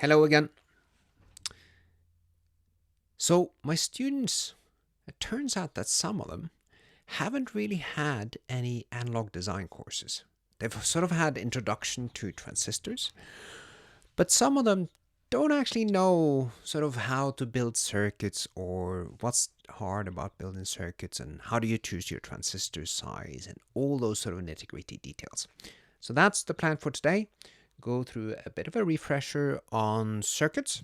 Hello again. So my students, it turns out that some of them haven't really had any analog design courses. They've sort of had introduction to transistors, but some of them don't actually know sort of how to build circuits or what's hard about building circuits and how do you choose your transistor size and all those sort of nitty-gritty details. So that's the plan for today. Go through a bit of a refresher on circuits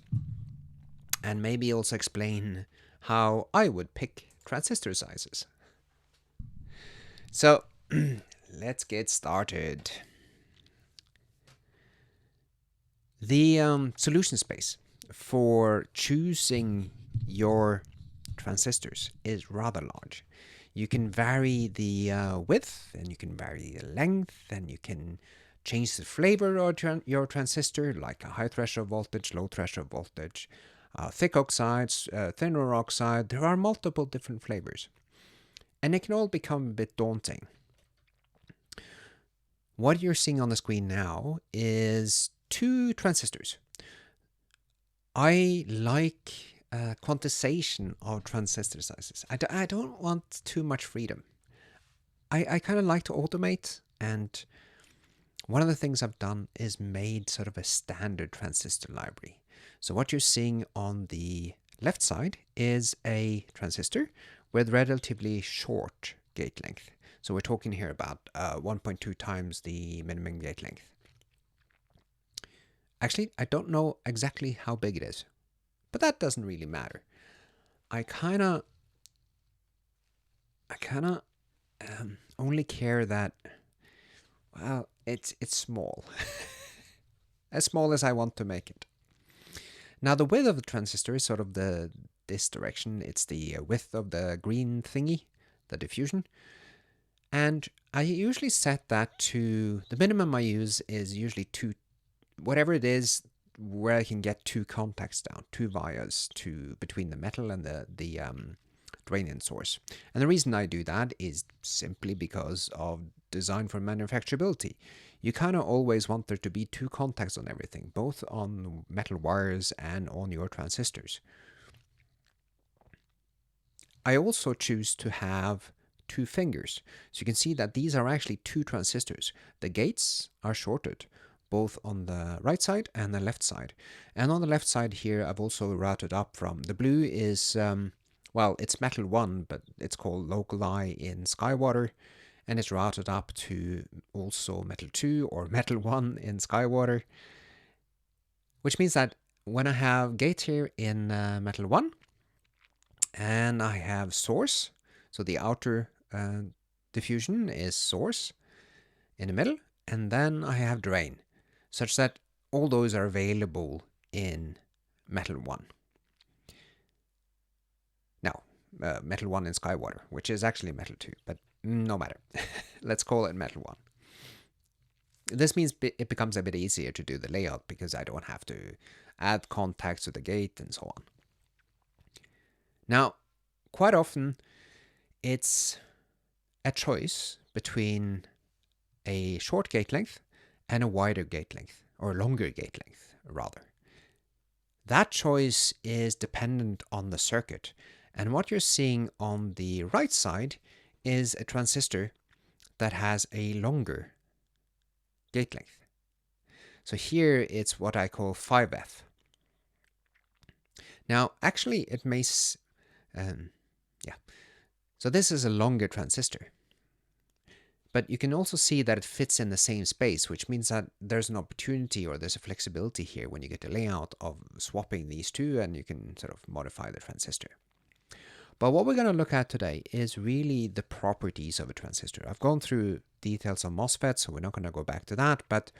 and maybe also explain how I would pick transistor sizes. So let's get started. The solution space for choosing your transistors is rather large. You can vary the width, and you can vary the length, and you can change the flavor of your transistor, like a high threshold voltage, low threshold voltage, thick oxides, thinner oxide. There are multiple different flavors, and it can all become a bit daunting. What you're seeing on the screen now is two transistors. I like quantization of transistor sizes. I don't want too much freedom. I kind of like to automate, and one of the things I've done is made sort of a standard transistor library. So what you're seeing on the left side is a transistor with relatively short gate length. So we're talking here about 1.2 times the minimum gate length. Actually, I don't know exactly how big it is, but that doesn't really matter. I kind of only care that, well, it's small. As small as I want to make it. Now the width of the transistor is sort of this direction. It's the width of the green thingy, the diffusion. And I usually set that to, the minimum I use is usually whatever it is where I can get two contacts down, two vias between the metal and the drain-in source. And the reason I do that is simply because of design for manufacturability. You kind of always want there to be two contacts on everything, both on metal wires and on your transistors. I also choose to have two fingers. So you can see that these are actually two transistors. The gates are shorted, both on the right side and the left side. And on the left side here, I've also routed up from, the blue is, well, it's metal 1, but it's called local I in Skywater, and it's routed up to also metal 2 or metal 1 in Skywater, which means that when I have gate here in metal 1, and I have source, so the outer diffusion is source in the middle, and then I have drain, such that all those are available in metal 1. Now, metal 1 in Skywater, which is actually metal 2, but no matter. Let's call it metal 1. This means it becomes a bit easier to do the layout because I don't have to add contacts to the gate and so on. Now, quite often it's a choice between a short gate length and a wider gate length, or longer gate length, rather. That choice is dependent on the circuit, and what you're seeing on the right side is a transistor that has a longer gate length. So here it's what I call 5F. Now, actually, it may, so this is a longer transistor. But you can also see that it fits in the same space, which means that there's an opportunity or there's a flexibility here when you get the layout of swapping these two, and you can sort of modify the transistor. But what we're going to look at today is really the properties of a transistor. I've gone through details on MOSFET, so we're not going to go back to that, but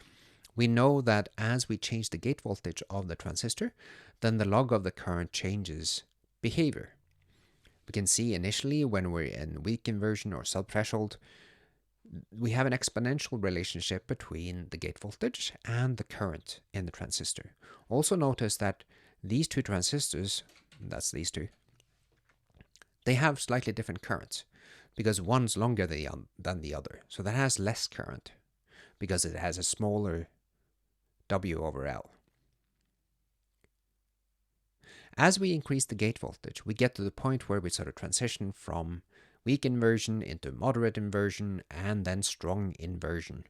we know that as we change the gate voltage of the transistor, then the log of the current changes behavior. We can see initially when we're in weak inversion or sub-threshold, we have an exponential relationship between the gate voltage and the current in the transistor. Also notice that these two transistors, that's these two, they have slightly different currents because one's longer than the other. So that has less current because it has a smaller W over L. As we increase the gate voltage, we get to the point where we sort of transition from weak inversion into moderate inversion and then strong inversion.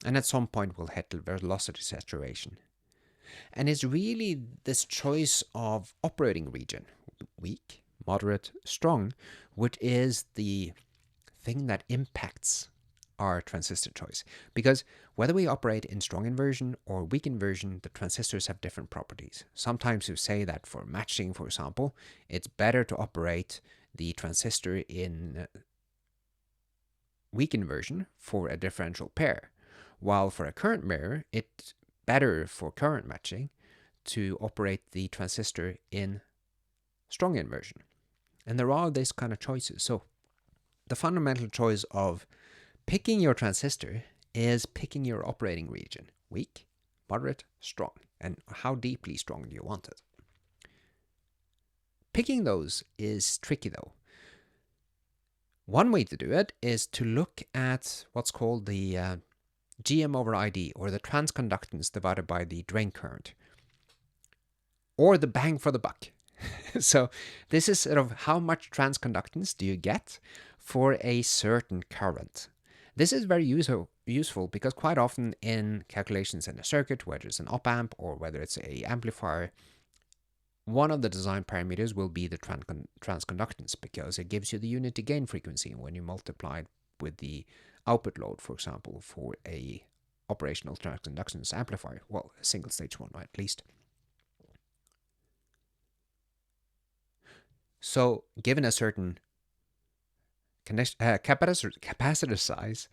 And at some point we'll hit velocity saturation. And it's really this choice of operating region, weak, moderate, strong, which is the thing that impacts our transistor choice. Because whether we operate in strong inversion or weak inversion, the transistors have different properties. Sometimes you say that for matching, for example, it's better to operate the transistor in weak inversion for a differential pair, while for a current mirror, it's better for current matching to operate the transistor in strong inversion. And there are these kind of choices. So the fundamental choice of picking your transistor is picking your operating region. Weak, moderate, strong. And how deeply strong do you want it? Picking those is tricky though. One way to do it is to look at what's called the GM over ID, or the transconductance divided by the drain current, or the bang for the buck. So this is sort of how much transconductance do you get for a certain current. This is very useful because quite often in calculations in a circuit, whether it's an op-amp or whether it's a amplifier, one of the design parameters will be the transconductance, because it gives you the unity gain frequency when you multiply it with the output load, for example, for a operational transconductance amplifier. Well, a single stage one at least. So given a certain capacitor size,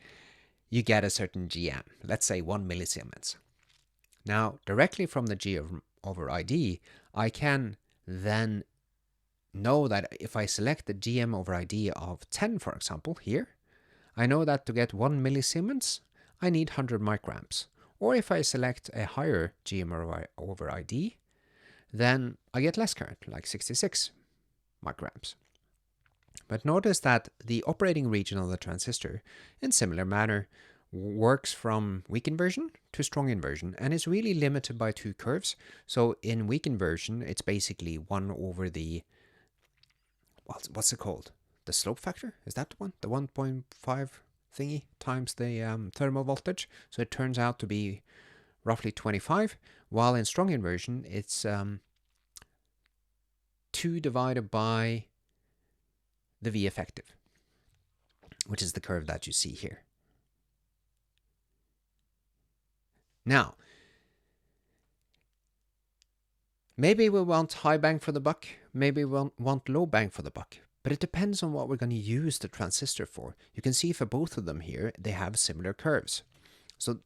you get a certain GM, let's say 1 millisiemens. Now, directly from the G over ID, I can then know that if I select the GM over ID of 10, for example, here, I know that to get 1 millisiemens, I need 100 microamps. Or if I select a higher GM over ID, then I get less current, like 66 microamps. But notice that the operating region of the transistor, in similar manner, works from weak inversion to strong inversion, and is really limited by two curves. So in weak inversion, it's basically 1 over the, what's it called? The slope factor? Is that the one? The 1.5 thingy times the thermal voltage. So it turns out to be roughly 25, while in strong inversion, it's 2 divided by the V effective, which is the curve that you see here. Now, maybe we want high bang for the buck, maybe we want low bang for the buck, but it depends on what we're going to use the transistor for. You can see for both of them here, they have similar curves. So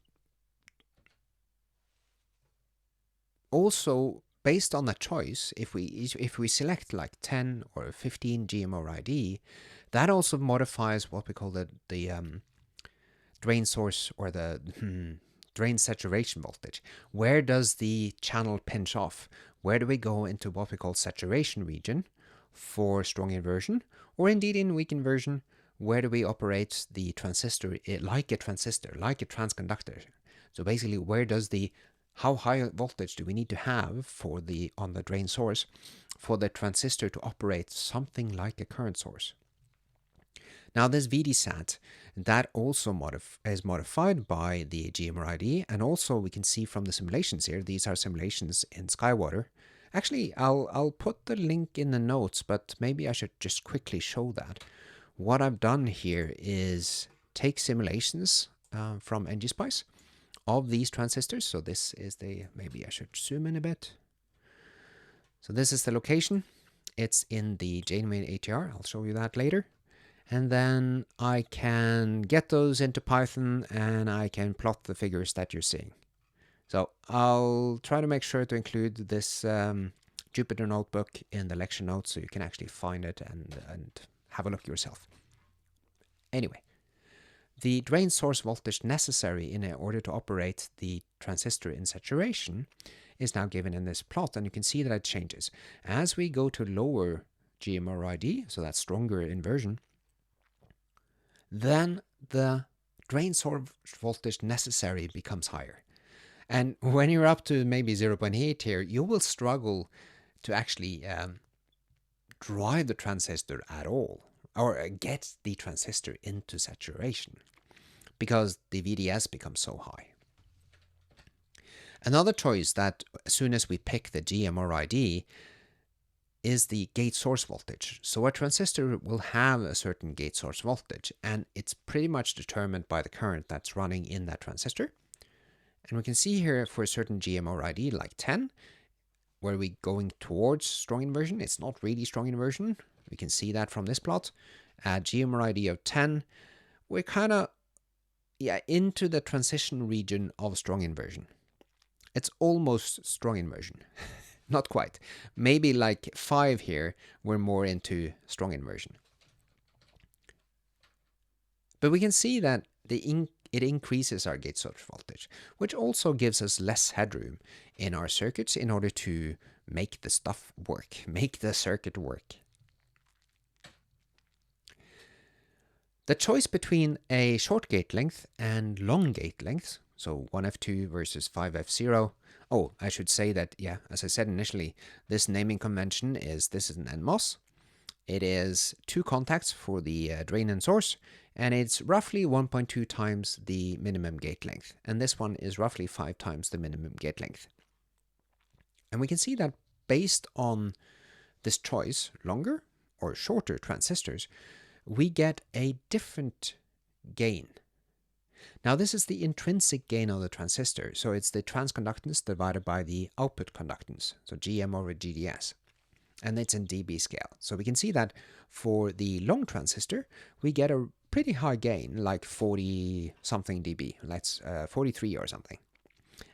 also, based on that choice, if we select like 10 or 15 GM over ID, that also modifies what we call the drain source, or the drain saturation voltage. Where does the channel pinch off? Where do we go into what we call saturation region for strong inversion? Or indeed in weak inversion, where do we operate the transistor like a transconductor? So basically, how high voltage do we need to have for on the drain source for the transistor to operate something like a current source? Now this Vdsat, that also is modified by the GMRID, and also we can see from the simulations here, these are simulations in Skywater. Actually, I'll put the link in the notes, but maybe I should just quickly show that. What I've done here is take simulations from ngSpice of these transistors. So this is maybe I should zoom in a bit. So this is the location. It's in the JMain ATR. I'll show you that later. And then I can get those into Python and I can plot the figures that you're seeing. So I'll try to make sure to include this Jupyter notebook in the lecture notes so you can actually find it and have a look yourself. Anyway, the drain source voltage necessary in order to operate the transistor in saturation is now given in this plot, and you can see that it changes. As we go to lower GMRID, so that's stronger inversion, then the drain source voltage necessary becomes higher. And when you're up to maybe 0.8 here, you will struggle to actually drive the transistor at all, or get the transistor into saturation, because the VDS becomes so high. Another choice that as soon as we pick the GMRID is the gate source voltage. So a transistor will have a certain gate source voltage, and it's pretty much determined by the current that's running in that transistor. And we can see here for a certain GMRID like 10, where we're going towards strong inversion. It's not really strong inversion. We can see that from this plot. At GMRID of 10, we're kind of into the transition region of strong inversion. It's almost strong inversion. Not quite. Maybe like 5 here, we're more into strong inversion. But we can see that it increases our gate source voltage, which also gives us less headroom in our circuits in order to make the stuff work, make the circuit work. The choice between a short gate length and long gate length, so 1F2 versus 5F0. Oh, I should say that, yeah, as I said initially, this naming convention is, this is an NMOS. It is 2 contacts for the drain and source, and it's roughly 1.2 times the minimum gate length. And this one is roughly 5 times the minimum gate length. And we can see that based on this choice, longer or shorter transistors, we get a different gain. Now this is the intrinsic gain of the transistor, so it's the transconductance divided by the output conductance, so GM over GDS, and it's in dB scale. So we can see that for the long transistor, we get a pretty high gain, like 40 something dB, let's 43 or something.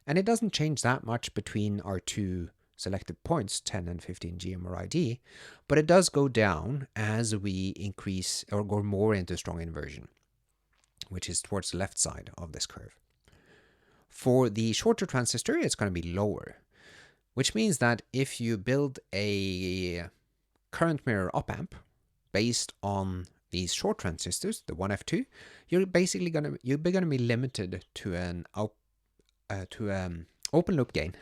And it doesn't change that much between our two selected points, 10 and 15 GMRID, but it does go down as we increase or go more into strong inversion, which is towards the left side of this curve. For the shorter transistor, it's going to be lower, which means that if you build a current mirror op-amp based on these short transistors, the 1F2, you're basically going to be limited to an open loop gain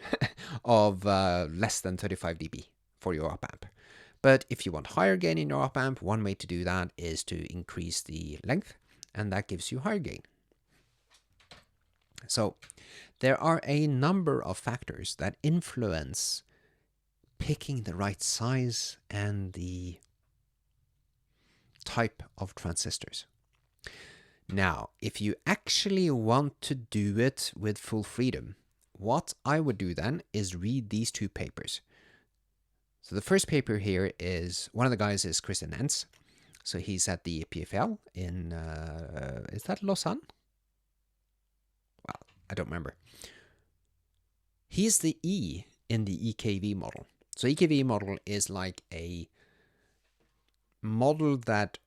of less than 35 dB for your op-amp. But if you want higher gain in your op-amp, one way to do that is to increase the length, and that gives you higher gain. So there are a number of factors that influence picking the right size and the type of transistors. Now, if you actually want to do it with full freedom, what I would do then is read these 2 papers. So the first paper here is, one of the guys is Christian Entz. So he's at the PFL in, is that Lausanne? Well, I don't remember. He's the E in the EKV model. So EKV model is like a model that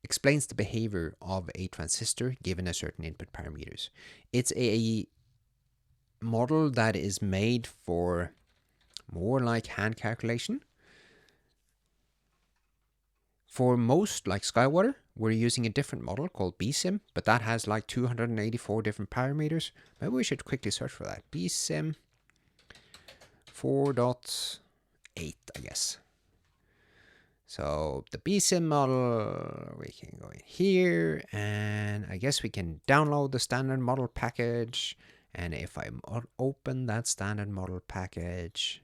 explains the behavior of a transistor given a certain input parameters. It's a model that is made for more like hand calculation. For most, like Skywater, we're using a different model called BSIM, but that has like 284 different parameters. Maybe we should quickly search for that. BSIM 4.8, I guess. So the BSIM model, we can go in here, and I guess we can download the standard model package. And if I open that standard model package,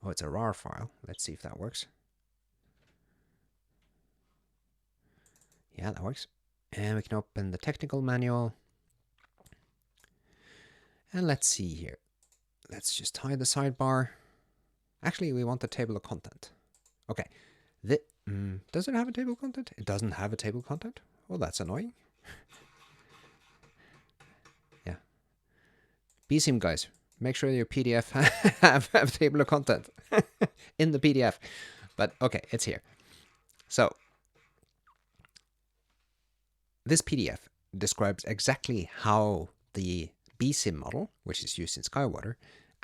oh, it's a RAR file. Let's see if that works. Yeah, that works. And we can open the technical manual. And let's see here. Let's just hide the sidebar. Actually, we want the table of content. Okay. Does it have a table of content? It doesn't have a table of content? Oh, that's annoying. Yeah. BSIM guys, make sure your PDF have a table of content in the PDF. But okay, it's here. So this PDF describes exactly how the BSIM model, which is used in Skywater,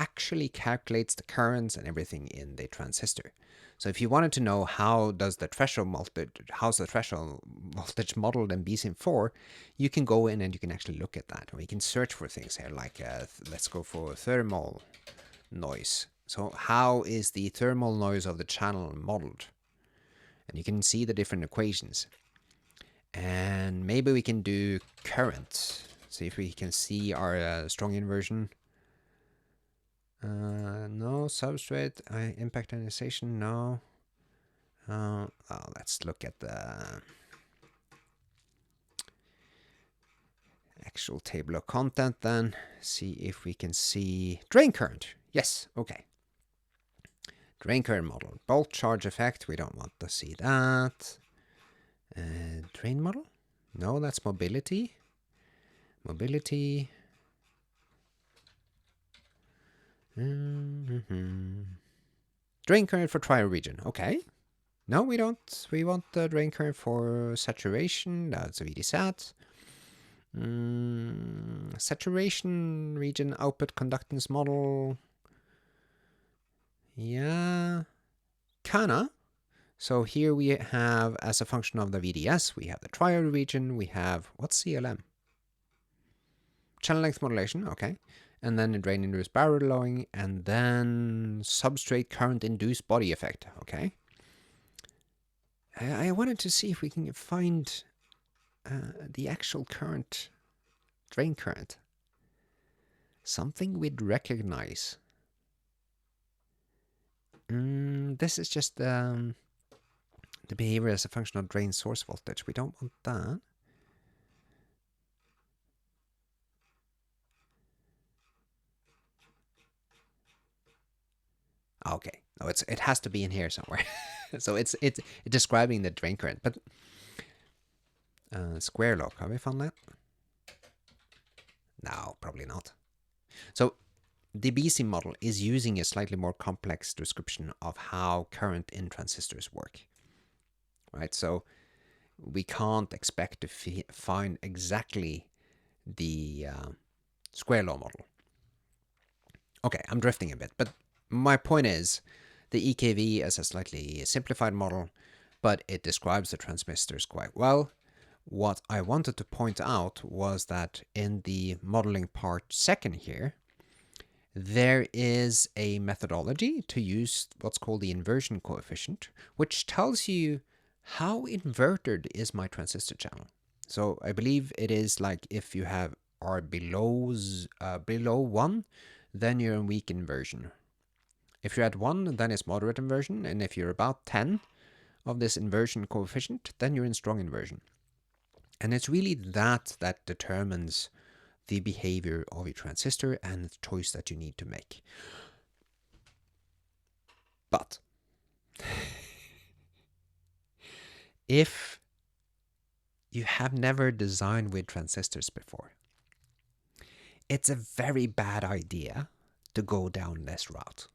actually calculates the currents and everything in the transistor. So if you wanted to know how's the threshold voltage modeled in BSIM4, you can go in and you can actually look at that. Or you can search for things here, like let's go for thermal noise. So how is the thermal noise of the channel modeled? And you can see the different equations. And maybe we can do current. See if we can see our strong inversion. No. Substrate. Impact ionization. No. Let's look at the actual table of content then. See if we can see drain current. Yes. Okay. Drain current model. Bulk charge effect. We don't want to see that. Drain model? No, that's mobility. Mobility. Drain current for trial region. Okay. No, we don't. We want the drain current for saturation. That's a Vdsat. Saturation region output conductance model. Yeah. Kinda. So here we have, as a function of the VDS, we have the trial region. We have, what's CLM? Channel length modulation. Okay. And then the drain-induced barrel lowering, and then substrate current-induced body effect. Okay. I wanted to see if we can find the actual current, drain current. Something we'd recognize. This is just the behavior as a function of drain source voltage. We don't want that. Okay, no, it has to be in here somewhere. So it's describing the drain current, but square lock, have we found that? No, probably not. So the BSIM model is using a slightly more complex description of how current in transistors work, right? So we can't expect to find exactly the square law model. Okay, I'm drifting a bit, but my point is the EKV is a slightly simplified model, but it describes the transistors quite well. What I wanted to point out was that in the modeling part second here, there is a methodology to use what's called the inversion coefficient, which tells you how inverted is my transistor channel. So I believe it is like if you are below 1, then you're in weak inversion. If you're at 1, then it's moderate inversion, and if you're about 10 of this inversion coefficient, then you're in strong inversion. And it's really that determines the behavior of a transistor and the choice that you need to make. But if you have never designed with transistors before, it's a very bad idea to go down this route.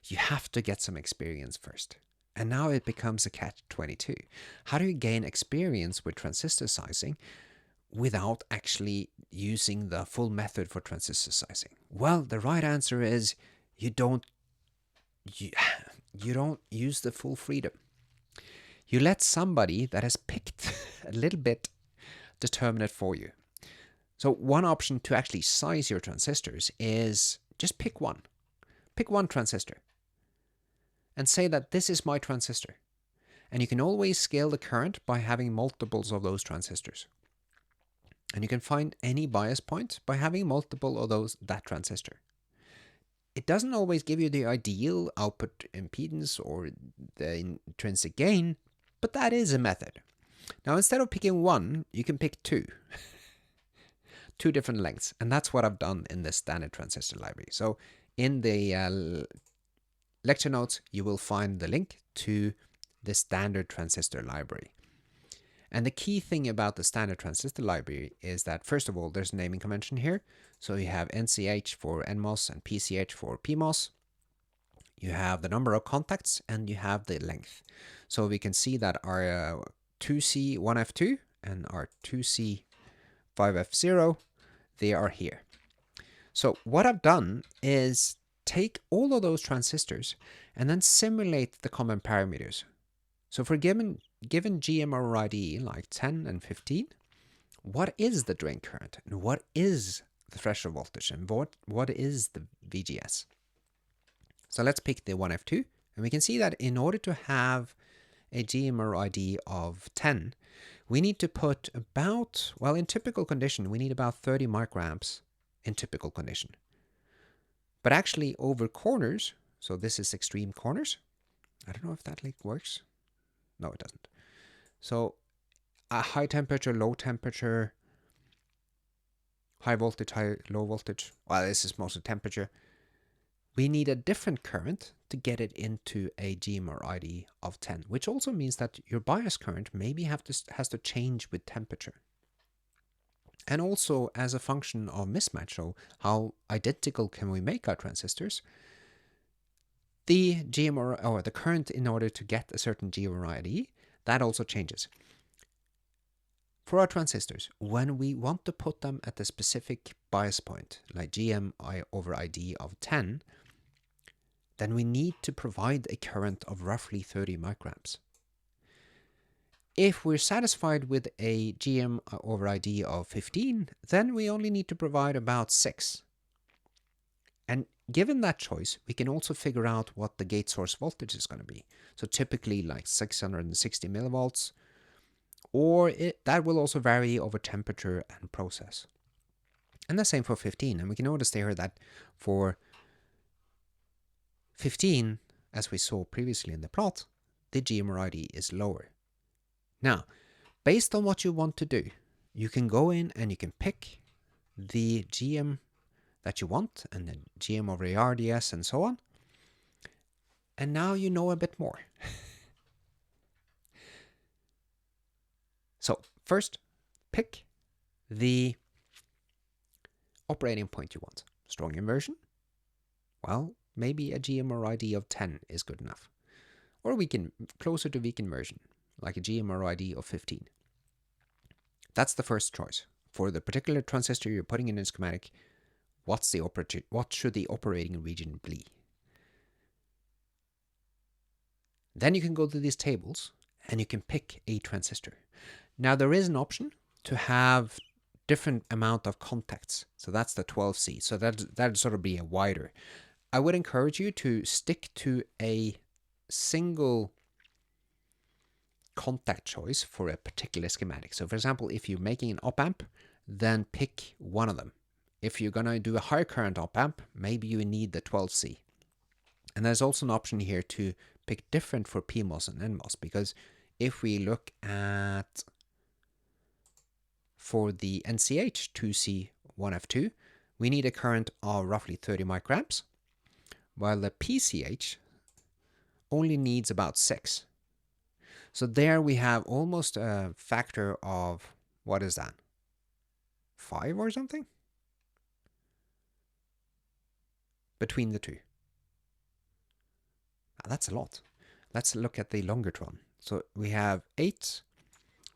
You have to get some experience first. And now it becomes a catch-22. How do you gain experience with transistor sizing without actually using the full method for transistor sizing? Well, the right answer is you don't use the full freedom. You let somebody that has picked a little bit determine it for you. So one option to actually size your transistors is just pick one. Pick one transistor and say that this is my transistor. And you can always scale the current by having multiples of those transistors. And you can find any bias point by having multiple of that transistor. It doesn't always give you the ideal output impedance or the intrinsic gain, but that is a method. Now, instead of picking one, you can pick two. Two different lengths. And that's what I've done in the standard transistor library. So in the lecture notes, you will find the link to the standard transistor library. And the key thing about the standard transistor library is that, first of all, there's a naming convention here. So you have NCH for NMOS and PCH for PMOS. You have the number of contacts and you have the length. So we can see that our 2C1F2 and our 2C5F0, they are here. So what I've done is take all of those transistors and then simulate the common parameters. So for given GMRID like 10 and 15, what is the drain current and what is the threshold voltage and what is the VGS? So let's pick the 1F2, and we can see that in order to have a GMRID of 10, we need to put about, well, in typical condition, we need about 30 microamps in typical condition. But actually over corners, so this is extreme corners. I don't know if that link works. No, it doesn't. So a high temperature, low temperature, high voltage, low voltage. Well, this is mostly temperature. We need a different current to get it into a GMRID of 10, which also means that your bias current maybe has to change with temperature. And also as a function of mismatch, so how identical can we make our transistors? The GMR or the current in order to get a certain GMRID, that also changes. For our transistors, when we want to put them at a specific bias point, like GM/ID of 10, then we need to provide a current of roughly 30 microamps. If we're satisfied with a GM/ID of 15, then we only need to provide about 6. And given that choice, we can also figure out what the gate source voltage is going to be. So typically like 660 millivolts, or that will also vary over temperature and process. And the same for 15. And we can notice there that for 15, as we saw previously in the plot, the GMRID is lower. Now, based on what you want to do, you can go in and you can pick the GM that you want, and then GM over ARDS and so on. And now you know a bit more. So first, pick the operating point you want. Strong inversion? Well, maybe a GMRID of 10 is good enough. Or closer to weak inversion, like a GMRID of 15. That's the first choice. For the particular transistor you're putting in a schematic, what should the operating region be? Then you can go to these tables and you can pick a transistor. Now there is an option to have different amount of contacts. So that's the 12C. So that'd sort of be a wider. I would encourage you to stick to a single contact choice for a particular schematic. So for example, if you're making an op-amp, then pick one of them. If you're going to do a high current op-amp, maybe you need the 12C. And there's also an option here to pick different for PMOS and NMOS, because if we look at for the NCH 2C 1F2, we need a current of roughly 30 microamps, while the PCH only needs about 6. So there we have almost a factor of, what is that, 5 or something? Between the two. Now that's a lot. Let's look at the longer one. So we have 8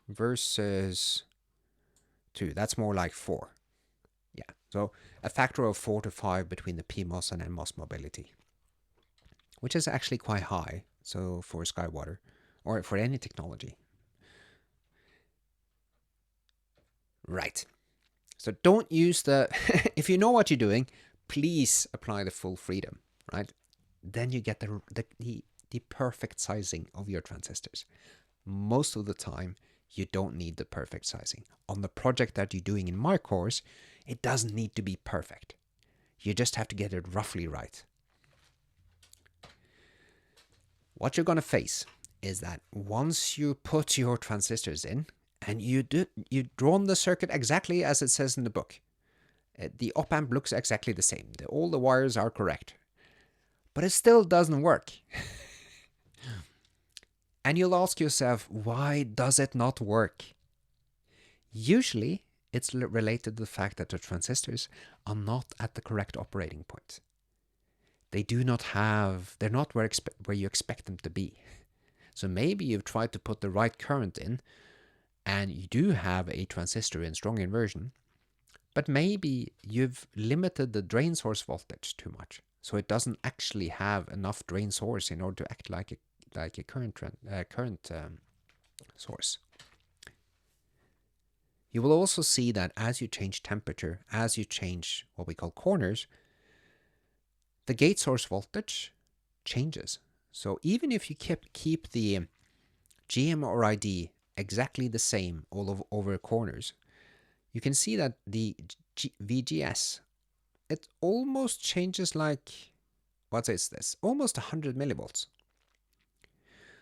versus 2. That's more like 4. Yeah, so a factor of 4 to 5 between the PMOS and NMOS mobility, which is actually quite high. So for SkyWater, or for any technology. Right. So don't use the, if you know what you're doing, please apply the full freedom, right? Then you get the perfect sizing of your transistors. Most of the time, you don't need the perfect sizing. On the project that you're doing in my course, it doesn't need to be perfect. You just have to get it roughly right. What you're going to face is that once you put your transistors in and you've drawn the circuit exactly as it says in the book, the op-amp looks exactly the same. All the wires are correct, but it still doesn't work. And you'll ask yourself, why does it not work? Usually, it's related to the fact that the transistors are not at the correct operating point. They're not where you expect them to be. So maybe you've tried to put the right current in, and you do have a transistor in strong inversion, But maybe you've limited the drain source voltage too much, so it doesn't actually have enough drain source in order to act like a current source. You will also see that as you change temperature, as you change what we call corners, the gate source voltage changes. So even if you keep the GM or ID exactly the same all over corners, you can see that the VGS, it almost changes like, what is this? Almost 100 millivolts.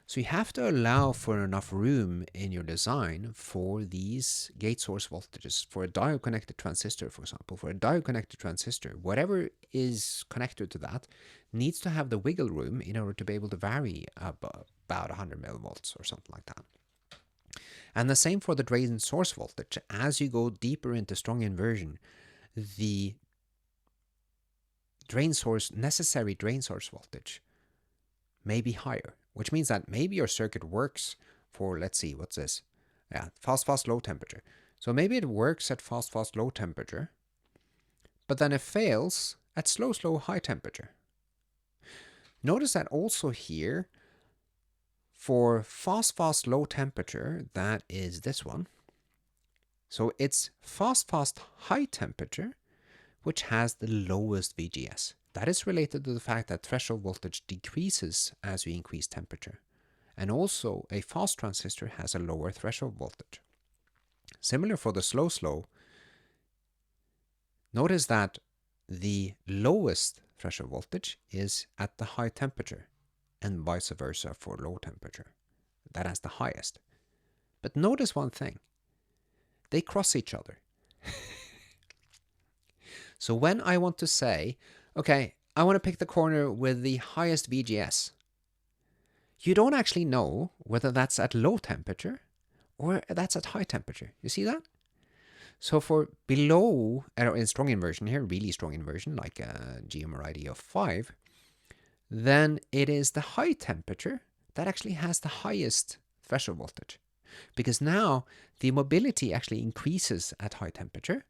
So you have to allow for enough room in your design for these gate source voltages. For a diode connected transistor, for example, for a diode connected transistor, whatever is connected to that needs to have the wiggle room in order to be able to vary about 100 millivolts or something like that. And the same for the drain source voltage. As you go deeper into strong inversion, the necessary drain source voltage may be higher, which means that maybe your circuit works for, let's see, what's this? Yeah, fast, low temperature. So maybe it works at fast, low temperature, but then it fails at slow, high temperature. Notice that also here, for fast, low temperature, that is this one. So it's fast, high temperature, which has the lowest VGS. That is related to the fact that threshold voltage decreases as we increase temperature. And also, a fast transistor has a lower threshold voltage. Similar for the slow, notice that the lowest threshold voltage is at the high temperature, and vice versa for low temperature. That has the highest. But notice one thing. They cross each other. So when I want to say, okay, I want to pick the corner with the highest VGS, you don't actually know whether that's at low temperature or that's at high temperature. You see that? So for below, in strong inversion here, really strong inversion, like a GMRID of 5, then it is the high temperature that actually has the highest threshold voltage. Because now the mobility actually increases at high temperature,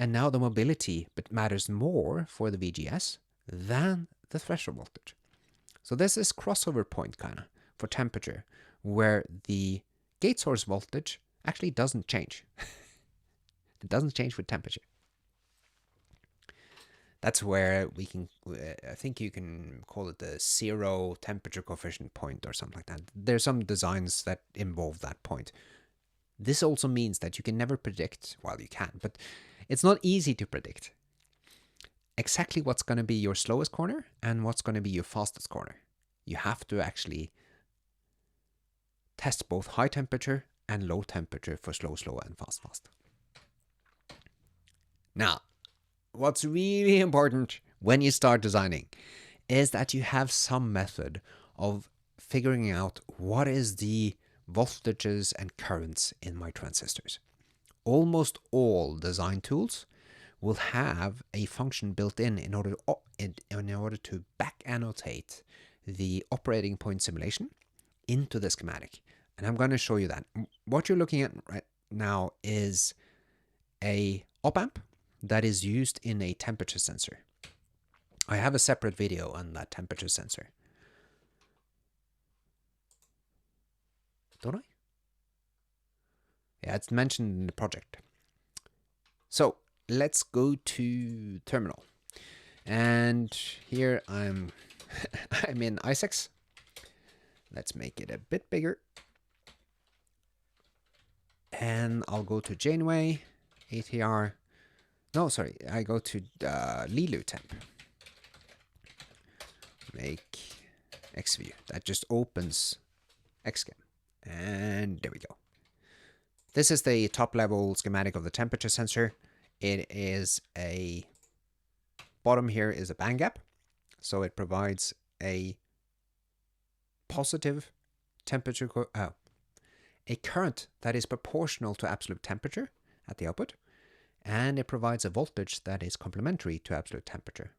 and now the mobility matters more for the VGS than the threshold voltage. So this is crossover point kind of for temperature, where the gate source voltage actually doesn't change. It doesn't change with temperature. That's where we can, I think you can call it the zero temperature coefficient point or something like that. There's some designs that involve that point. This also means that you can never predict, well, you can, but it's not easy to predict exactly what's going to be your slowest corner and what's going to be your fastest corner. You have to actually test both high temperature and low temperature for slow, and fast. Now, what's really important when you start designing is that you have some method of figuring out what is the voltages and currents in my transistors. Almost all design tools will have a function built in order to back annotate the operating point simulation into the schematic. And I'm going to show you that. What you're looking at right now is a op-amp that is used in a temperature sensor. I have a separate video on that temperature sensor. Don't I? Yeah, it's mentioned in the project. So let's go to terminal. And here I'm in AIC26. Let's make it a bit bigger. And I'll go to Janeway, ATR. No, sorry, I go to Lilu temp. Make XView. That just opens XChem. And there we go. This is the top level schematic of the temperature sensor. It is a bottom here is a band gap. So it provides a positive temperature, a current that is proportional to absolute temperature at the output. And it provides a voltage that is complementary to absolute temperature.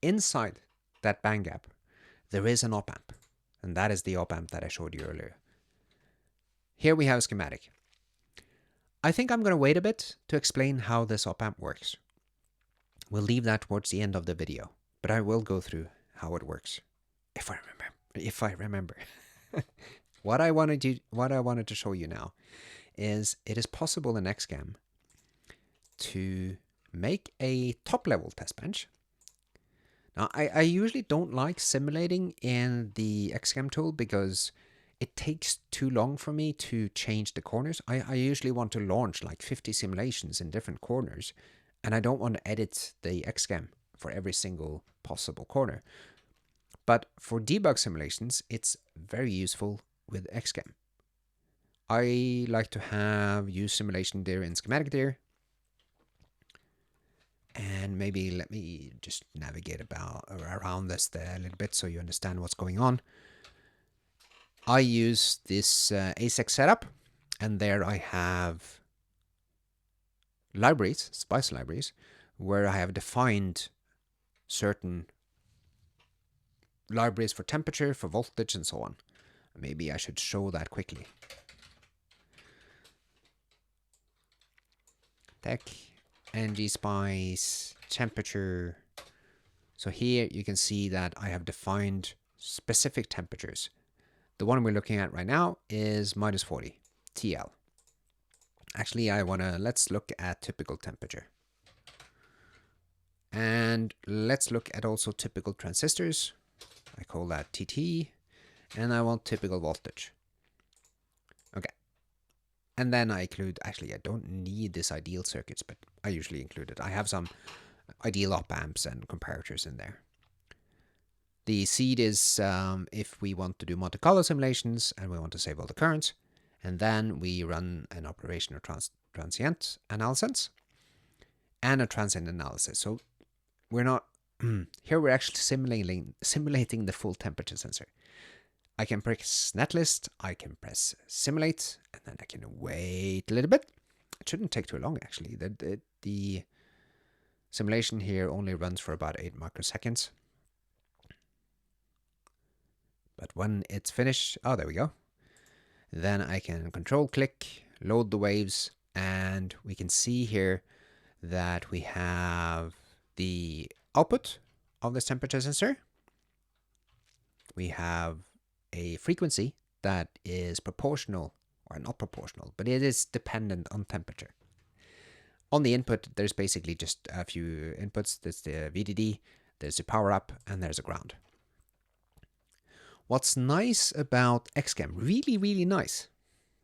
Inside that band gap, there is an op-amp. And that is the op-amp that I showed you earlier. Here we have a schematic. I think I'm going to wait a bit to explain how this op-amp works. We'll leave that towards the end of the video, but I will go through how it works. If I remember. What I wanted to show you now is it is possible in XCAM to make a top-level test bench. Now, I usually don't like simulating in the XCAM tool because it takes too long for me to change the corners. I usually want to launch like 50 simulations in different corners, and I don't want to edit the XCAM for every single possible corner. But for debug simulations, it's very useful with XCAM. I like to use simulation there in schematic there. And maybe let me just navigate around this there a little bit so you understand what's going on. I use this AIC setup, and there I have libraries, spice libraries, where I have defined certain libraries for temperature, for voltage, and so on. Maybe I should show that quickly. Tech, ngSpice, temperature. So here you can see that I have defined specific temperatures. The one we're looking at right now is -40 TL. Actually, let's look at typical temperature. And let's look at also typical transistors. I call that TT. And I want typical voltage. Okay. And then I include, actually I don't need this ideal circuits, but I usually include it. I have some ideal op-amps and comparators in there. The seed is if we want to do Monte Carlo simulations and we want to save all the currents. And then we run an operation or transient analysis and a transient analysis. So we're not, here we're actually simulating the full temperature sensor. I can press netlist, I can press simulate, and then I can wait a little bit. It shouldn't take too long actually. The simulation here only runs for about 8 microseconds. But when it's finished, oh, there we go. Then I can control click, load the waves, and we can see here that we have the output of this temperature sensor. We have a frequency that is proportional, or not proportional, but it is dependent on temperature. On the input, there's basically just a few inputs. There's the VDD, there's a power up, and there's a ground. What's nice about XCAM, really, really nice,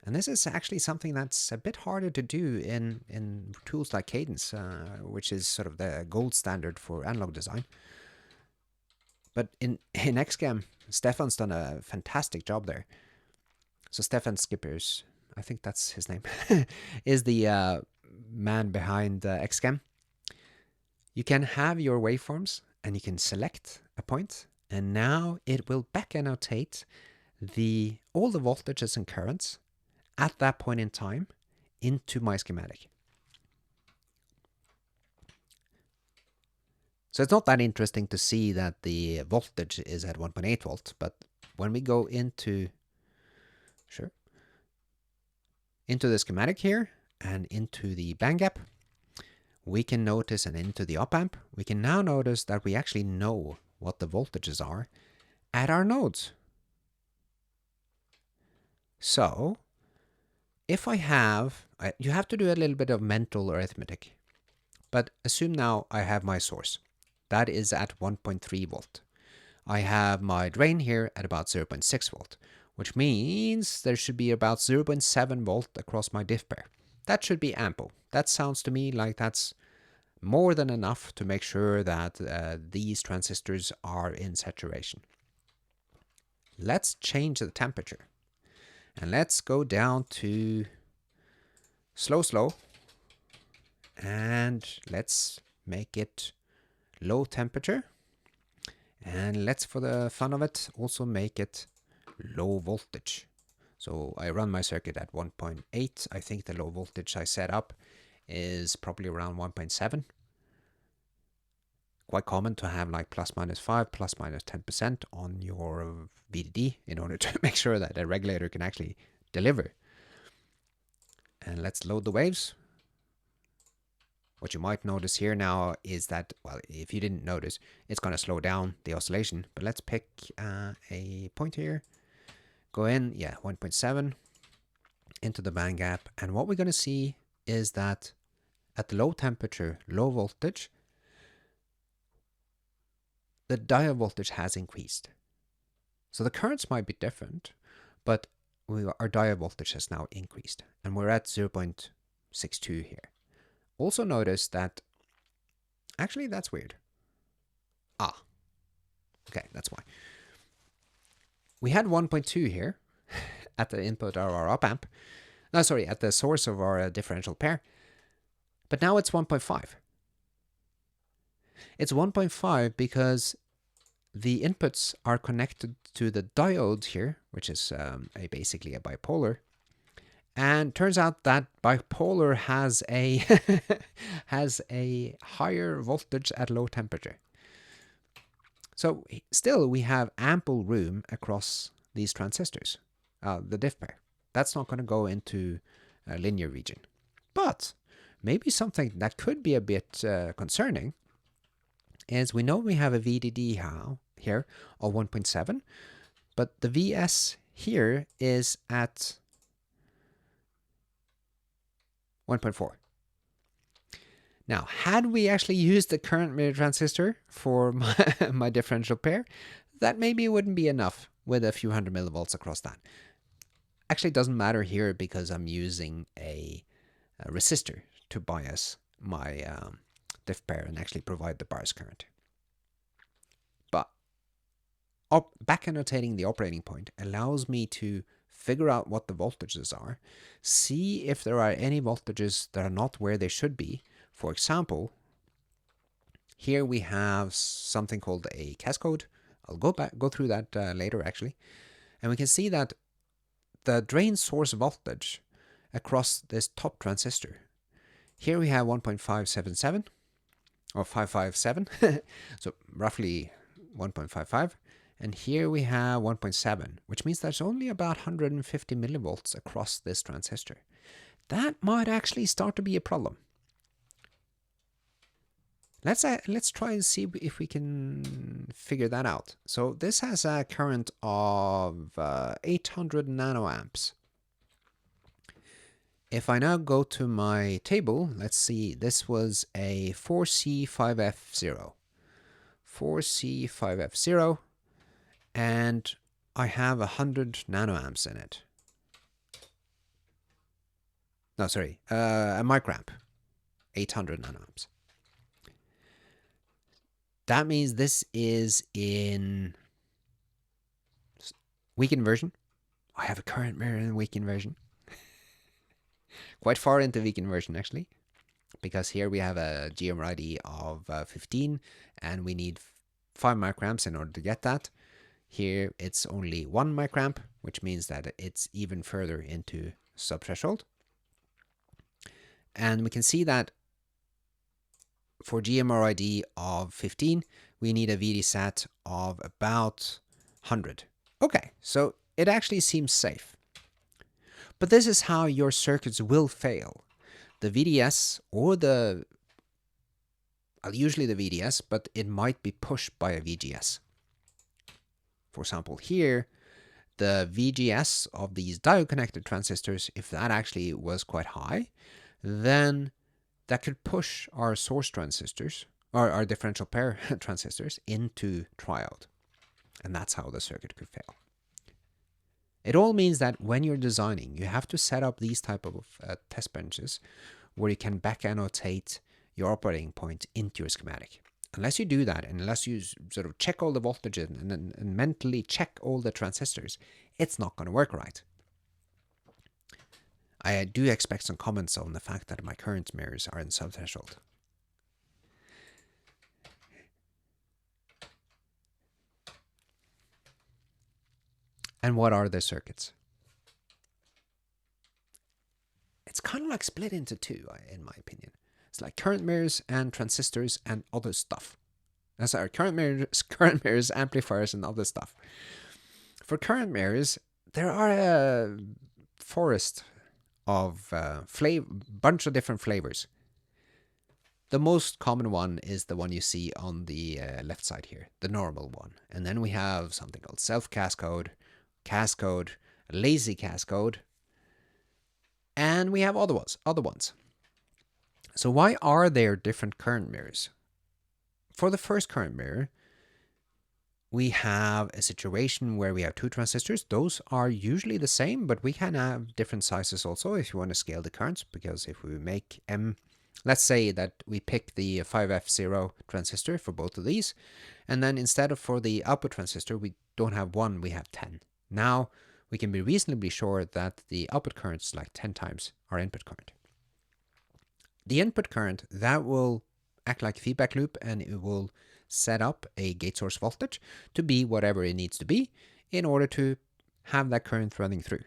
and this is actually something that's a bit harder to do in tools like Cadence, which is sort of the gold standard for analog design. But in XCAM, Stefan's done a fantastic job there. So Stefan Skippers, I think that's his name, is the man behind XCAM. You can have your waveforms and you can select a point, and now it will back annotate all the voltages and currents at that point in time into my schematic. So it's not that interesting to see that the voltage is at 1.8 volt, but when we go into the schematic here and into the band gap, we can notice, and into the op-amp, we can now notice that we actually know what the voltages are at our nodes. So if I have, you have to do a little bit of mental arithmetic, but assume now I have my source. That is at 1.3 volt. I have my drain here at about 0.6 volt, which means there should be about 0.7 volt across my diff pair. That should be ample. That sounds to me like that's more than enough to make sure that these transistors are in saturation. Let's change the temperature. And let's go down to slow. And let's make it low temperature. And let's, for the fun of it, also make it low voltage. So I run my circuit at 1.8. I think the low voltage I set up is probably around 1.7. Quite common to have like ±5, ±10% on your VDD in order to make sure that a regulator can actually deliver. And let's load the waves. What you might notice here now is that, well, if you didn't notice, it's going to slow down the oscillation. But let's pick a point here. Go in, yeah, 1.7 into the band gap. And what we're going to see is that at the low temperature, low voltage, the diode voltage has increased. So the currents might be different, but our diode voltage has now increased. And we're at 0.62 here. Also notice that, actually that's weird. Okay, that's why. We had 1.2 here at the input of our op amp. No, sorry, at the source of our differential pair. But now it's 1.5. It's 1.5 because the inputs are connected to the diode here, which is basically a bipolar. And turns out that bipolar has a has a higher voltage at low temperature. So still we have ample room across these transistors, the diff pair. That's not going to go into a linear region. But maybe something that could be a bit concerning is we know we have a VDD here of 1.7, but the VS here is at 1.4. Now, had we actually used the current mirror transistor for my differential pair, that maybe wouldn't be enough with a few hundred millivolts across that. Actually, it doesn't matter here because I'm using a resistor to bias my diff pair and actually provide the bias current. But back annotating the operating point allows me to figure out what the voltages are, see if there are any voltages that are not where they should be. For example, here we have something called a cascode. I'll go through that later actually. And we can see that the drain source voltage across this top transistor, here we have 1.577 or 557, so roughly 1.55. And here we have 1.7, which means there's only about 150 millivolts across this transistor. That might actually start to be a problem. Let's try and see if we can figure that out. So this has a current of 800 nanoamps. If I now go to my table, let's see, this was a 4C5F0. 4C5F0, and I have 100 nanoamps in it. No, sorry, a microamp, 800 nanoamps. That means this is in weak inversion. I have a current mirror in weak inversion. Quite far into weak inversion actually, because here we have a GMRID of 15 and we need 5 microamps in order to get that. Here it's only 1 microamp, which means that it's even further into subthreshold. And we can see that for GMRID of 15, we need a Vdsat of about 100. Okay, so it actually seems safe. But this is how your circuits will fail. The VDS or usually the VDS, but it might be pushed by a VGS. For example, here, the VGS of these diode connected transistors, if that actually was quite high, then that could push our source transistors, or our differential pair transistors, into triode. And that's how the circuit could fail. It all means that when you're designing, you have to set up these type of test benches where you can back annotate your operating point into your schematic. Unless you do that, and unless you sort of check all the voltages and mentally check all the transistors, it's not going to work right. I do expect some comments on the fact that my current mirrors are in subthreshold. And what are the circuits? It's kind of like split into two, in my opinion. It's like current mirrors and transistors and other stuff. That's our current mirrors, amplifiers, and other stuff. For current mirrors, there are a forest of bunch of different flavors. The most common one is the one you see on the left side here, the normal one. And then we have something called self-cascode, cascode, lazy cascode, and we have other ones. So why are there different current mirrors? For the first current mirror, we have a situation where we have two transistors. Those are usually the same, but we can have different sizes also if you want to scale the currents, because if we make let's say that we pick the 5F0 transistor for both of these, and then instead of for the output transistor, we don't have 1, we have 10. Now, we can be reasonably sure that the output current is like 10 times our input current. The input current, that will act like a feedback loop, and it will set up a gate source voltage to be whatever it needs to be in order to have that current running through.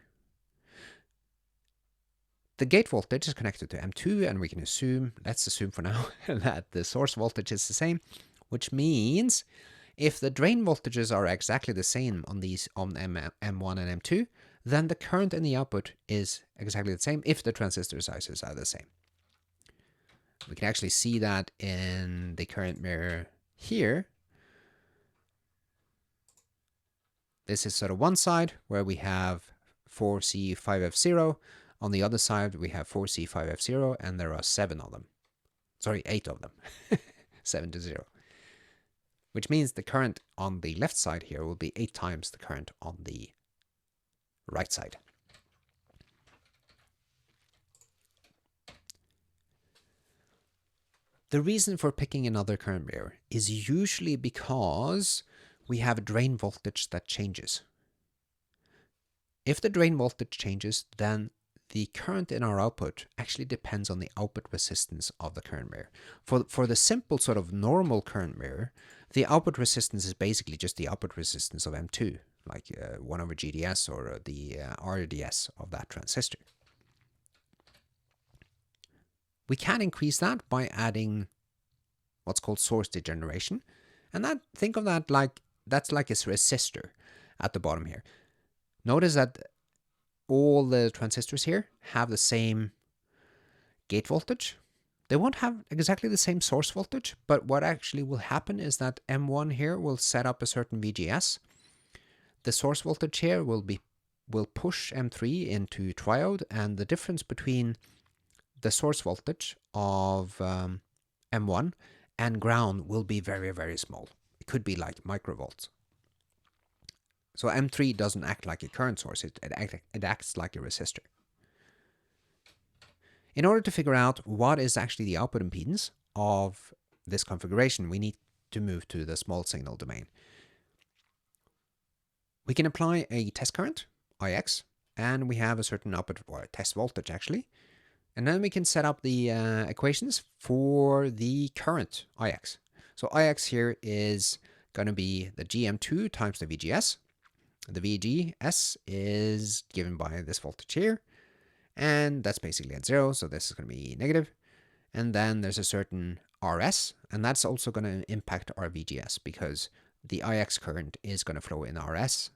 The gate voltage is connected to M2, and we can assume, let's assume for now, that the source voltage is the same, which means if the drain voltages are exactly the same on these on M1 and M2, then the current in the output is exactly the same if the transistor sizes are the same. We can actually see that in the current mirror here. This is sort of one side where we have 4C5F0. On the other side, we have 4C5F0, and there are 7 of them. Sorry, 8 of them. 7 to 0. Which means the current on the left side here will be 8 times the current on the right side. The reason for picking another current mirror is usually because we have a drain voltage that changes. If the drain voltage changes, then the current in our output actually depends on the output resistance of the current mirror. For the simple sort of normal current mirror, the output resistance is basically just the output resistance of M2, like 1 over GDS or the RDS of that transistor. We can increase that by adding what's called source degeneration. And think of that like, that's like a resistor at the bottom here. Notice that all the transistors here have the same gate voltage. They won't have exactly the same source voltage, but what actually will happen is that M1 here will set up a certain VGS. The source voltage here will push M3 into triode, and the difference between the source voltage of M1 and ground will be very, very small. It could be like microvolts. So M3 doesn't act like a current source, it acts like a resistor. In order to figure out what is actually the output impedance of this configuration, we need to move to the small signal domain. We can apply a test current, Ix, and we have a certain output, or a test voltage actually. And then we can set up the equations for the current Ix. So Ix here is going to be the GM2 times the VGS. The VGS is given by this voltage here, and that's basically at 0, so this is going to be negative. And then there's a certain RS, and that's also going to impact our VGS, because the Ix current is going to flow in RS,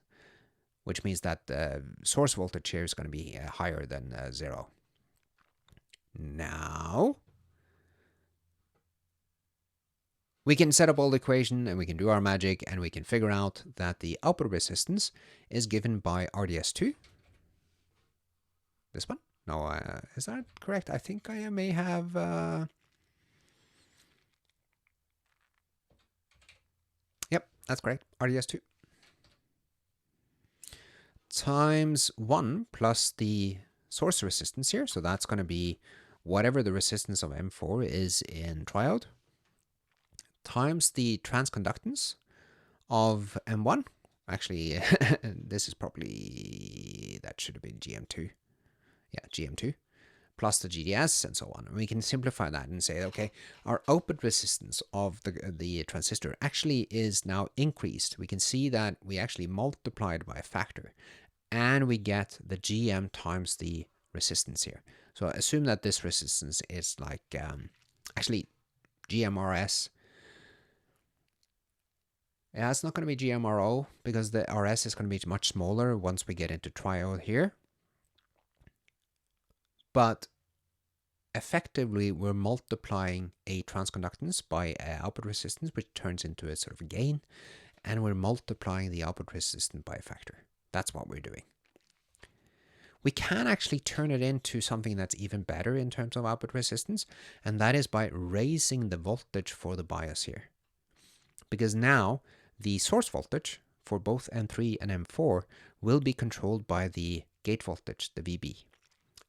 which means that the source voltage here is going to be higher than 0. Now, we can set up all the equation, and we can do our magic, and we can figure out that the output resistance is given by RDS2. This one? No, is that correct? I think I may have... Yep, that's correct. RDS2. Times 1 plus the source resistance here. So that's going to be whatever the resistance of M4 is in triode, times the transconductance of M1. Actually, this is probably, that should have been GM2. Yeah, GM2. Plus the GDS and so on. And we can simplify that and say, okay, our output resistance of the transistor actually is now increased. We can see that we actually multiplied by a factor, and we get the GM times the resistance here. So assume that this resistance is like, actually, GMRS. Yeah, it's not going to be GMRO, because the RS is going to be much smaller once we get into triode here. but effectively we're multiplying a transconductance by output resistance, which turns into a sort of gain, and we're multiplying the output resistance by a factor. That's what we're doing. We can actually turn it into something that's even better in terms of output resistance, and that is by raising the voltage for the bias here. Because now the source voltage for both M3 and M4 will be controlled by the gate voltage, the VB.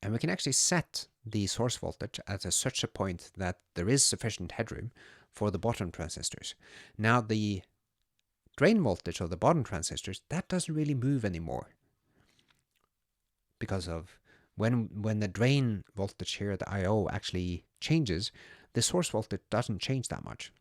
And we can actually set the source voltage at such a point that there is sufficient headroom for the bottom transistors. Now the drain voltage of the bottom transistors, that doesn't really move anymore. Because of when the drain voltage here at the I/O actually changes, the source voltage doesn't change that much.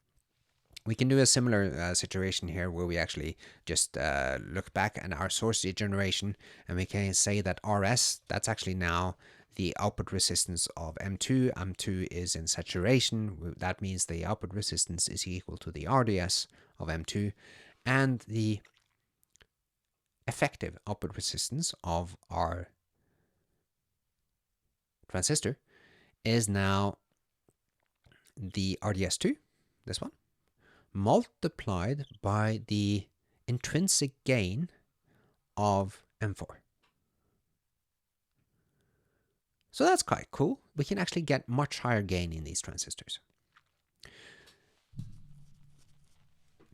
We can do a similar situation here where we actually just look back at our source generation, and we can say that RS, that's actually now the output resistance of M2. M2 is in saturation. That means the output resistance is equal to the RDS of M2, and the effective output resistance of our transistor is now the RDS2, this one, multiplied by the intrinsic gain of M4. So that's quite cool. We can actually get much higher gain in these transistors.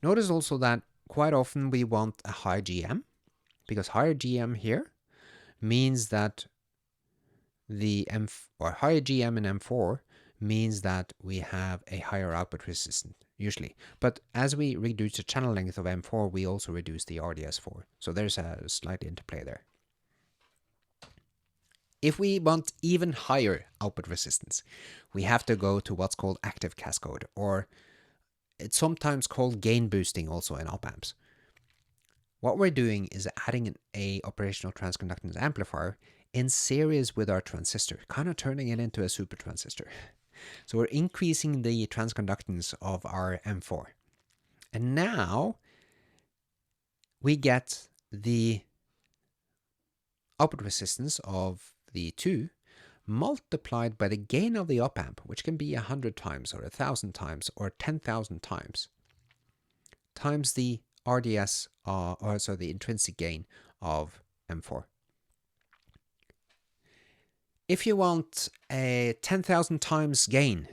Notice also that quite often we want a high GM, because higher GM here means that the higher GM in M4 means that we have a higher output resistance usually. But as we reduce the channel length of M4, we also reduce the RDS4. So there's a slight interplay there. If we want even higher output resistance, we have to go to what's called active cascode, or it's sometimes called gain boosting also in op-amps. What we're doing is adding an operational transconductance amplifier in series with our transistor, kind of turning it into a super transistor. So we're increasing the transconductance of our M4. And now we get the output resistance of the 2 multiplied by the gain of the op-amp, which can be 100 times or 1,000 times or 10,000 times, times the RDS, the intrinsic gain of M4. If you want a 10,000 times gain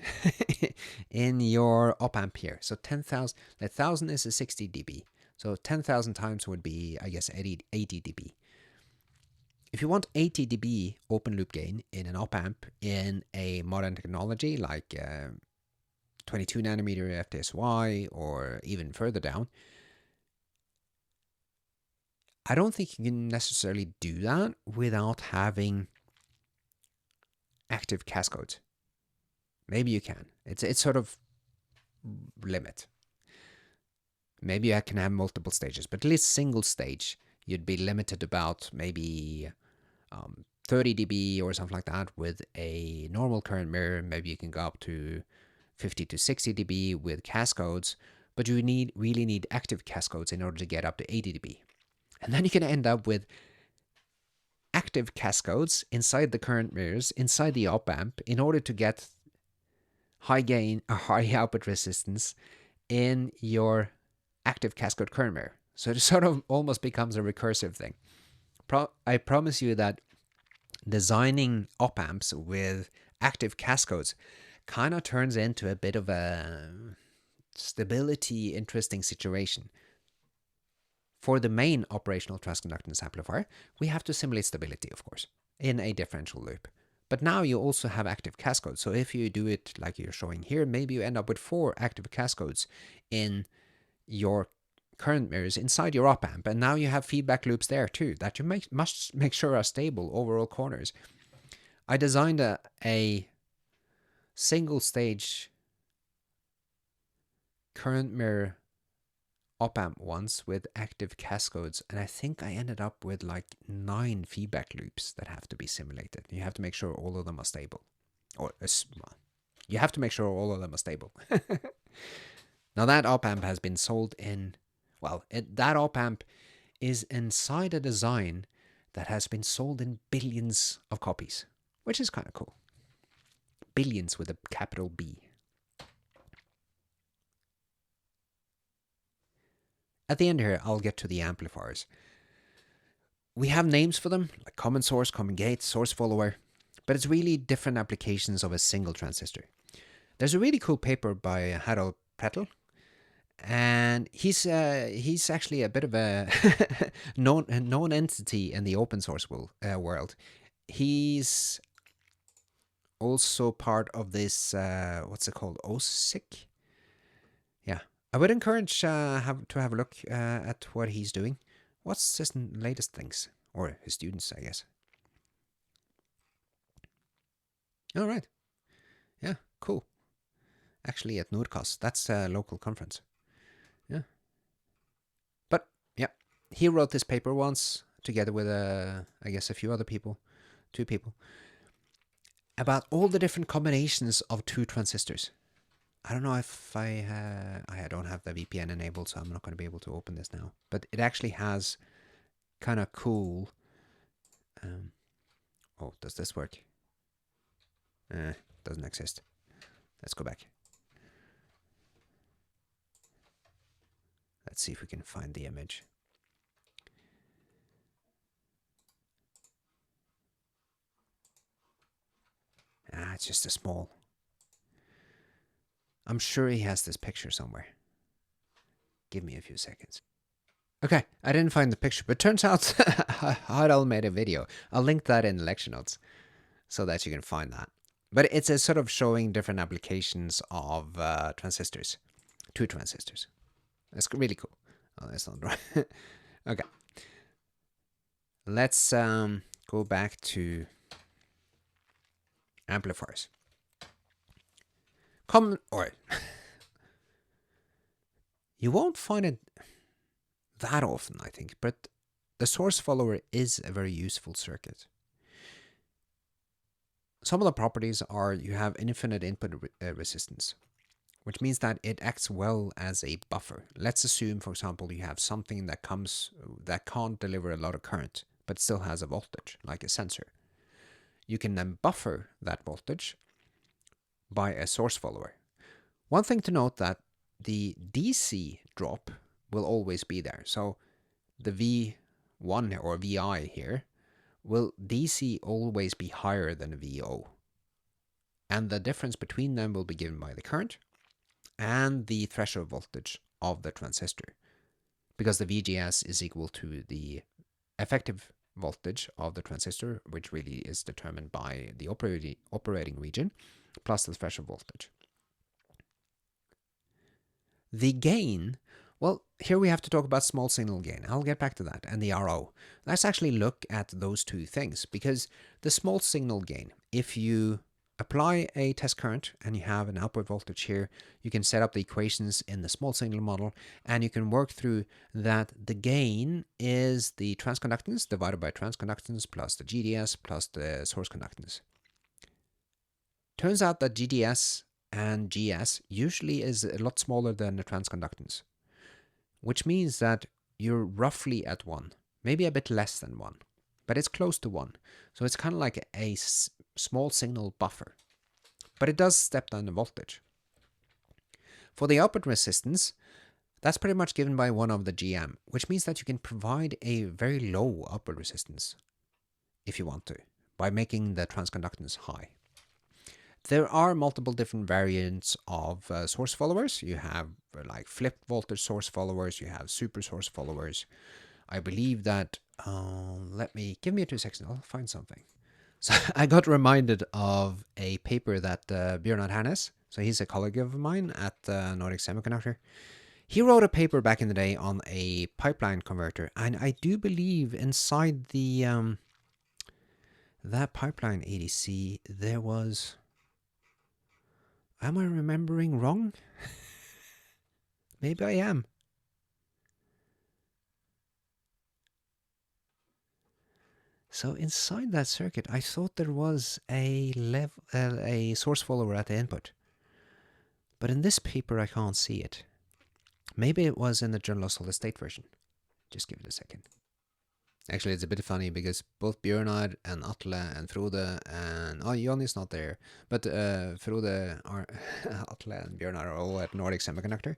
in your op-amp here, so 10,000, 1,000 is a 60 dB, so 10,000 times would be, I guess, 80 dB. If you want 80 dB open loop gain in an op-amp in a modern technology like 22 nanometer FDSY or even further down, I don't think you can necessarily do that without having active cascodes. Maybe you can. It's sort of limit. Maybe I can have multiple stages, but at least single stage, you'd be limited about maybe 30 dB or something like that with a normal current mirror. Maybe you can go up to 50 to 60 dB with cascodes, but you really need active cascodes in order to get up to 80 dB. And then you can end up with active cascodes inside the current mirrors, inside the op-amp, in order to get high gain or high output resistance in your active cascode current mirror. So it sort of almost becomes a recursive thing. I promise you that designing op-amps with active cascodes kind of turns into a bit of a stability interesting situation. For the main operational transconductance amplifier, we have to simulate stability, of course, in a differential loop. But now you also have active cascodes. So if you do it like you're showing here, maybe you end up with 4 active cascodes in your current mirrors inside your op-amp. And now you have feedback loops there too, that you must make sure are stable over all corners. I designed a single stage current mirror op-amp once with active cascodes, and I think I ended up with like 9 feedback loops that have to be simulated. You have to make sure all of them are stable. You have to make sure all of them are stable. Now that op-amp has been sold in, that op-amp is inside a design that has been sold in billions of copies. which is kind of cool. Billions with a capital B. At the end here, I'll get to the amplifiers. We have names for them, like common source, common gate, source follower, but it's really different applications of a single transistor. There's a really cool paper by Harold Prettel, and he's actually a bit of a known entity in the open source world. He's also part of this, what's it called, AIC? Yeah, I would encourage to have a look at what he's doing. What's his latest things? Or his students, I guess. All right. Yeah, cool. Actually at Nordkast. That's a local conference. Yeah. But, yeah. He wrote this paper once, together with, I guess, a few other people. 2 people. About all the different combinations of 2 transistors. I don't know if I don't have the VPN enabled, so I'm not going to be able to open this now. But it actually has kind of cool... oh, does this work? Doesn't exist. Let's go back. Let's see if we can find the image. It's just a small... I'm sure he has this picture somewhere. Give me a few seconds. Okay, I didn't find the picture, but turns out Hadal made a video. I'll link that in the lecture notes so that you can find that. But it's a sort of showing different applications of transistors. 2 transistors. It's really cool. Oh, that's not right. Okay. Let's go back to amplifiers. You won't find it that often, I think, but the source follower is a very useful circuit. Some of the properties are you have infinite input resistance, which means that it acts well as a buffer. Let's assume, for example, you have something that can't deliver a lot of current, but still has a voltage, like a sensor. You can then buffer that voltage by a source follower. One thing to note that the DC drop will always be there. So the V1 or VI here will DC always be higher than VO. And the difference between them will be given by the current and the threshold voltage of the transistor. Because the VGS is equal to the effective voltage of the transistor, which really is determined by the operating region, plus the threshold voltage. The gain, well, here we have to talk about small signal gain. I'll get back to that, and the RO. Let's actually look at those 2 things, because the small signal gain, if you apply a test current and you have an output voltage here, you can set up the equations in the small signal model, and you can work through that the gain is the transconductance divided by transconductance plus the GDS plus the source conductance. Turns out that GDS and GS usually is a lot smaller than the transconductance, which means that you're roughly at 1, maybe a bit less than 1, but it's close to 1. So it's kind of like a small signal buffer, but it does step down the voltage. For the output resistance, that's pretty much given by 1 over the GM, which means that you can provide a very low output resistance if you want to, by making the transconductance high. There are multiple different variants of source followers. You have like flipped voltage source followers. You have super source followers. I believe that, give me 2 seconds. I'll find something. So I got reminded of a paper that Bjørnar Hannes, so he's a colleague of mine at Nordic Semiconductor. He wrote a paper back in the day on a pipeline converter. And I do believe inside the that pipeline ADC, there was... Am I remembering wrong? Maybe I am. So inside that circuit, I thought there was a source follower at the input. But in this paper, I can't see it. Maybe it was in the Journal of Solid State version. Just give it a second. Actually, it's a bit funny because both Bjørnar and Atle and Frode and Jonny's not there, but Frode are Atle and Bjørnar are all at Nordic Semiconductor.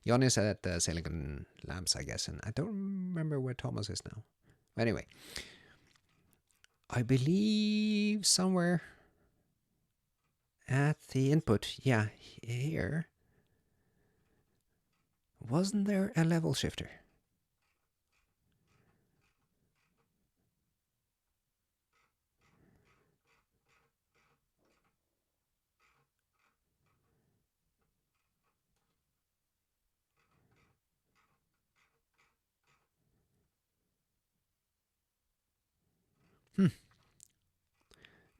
Jonny's at Silicon Labs, I guess, and I don't remember where Thomas is now. Anyway, I believe somewhere at the input, yeah, here, wasn't there a level shifter?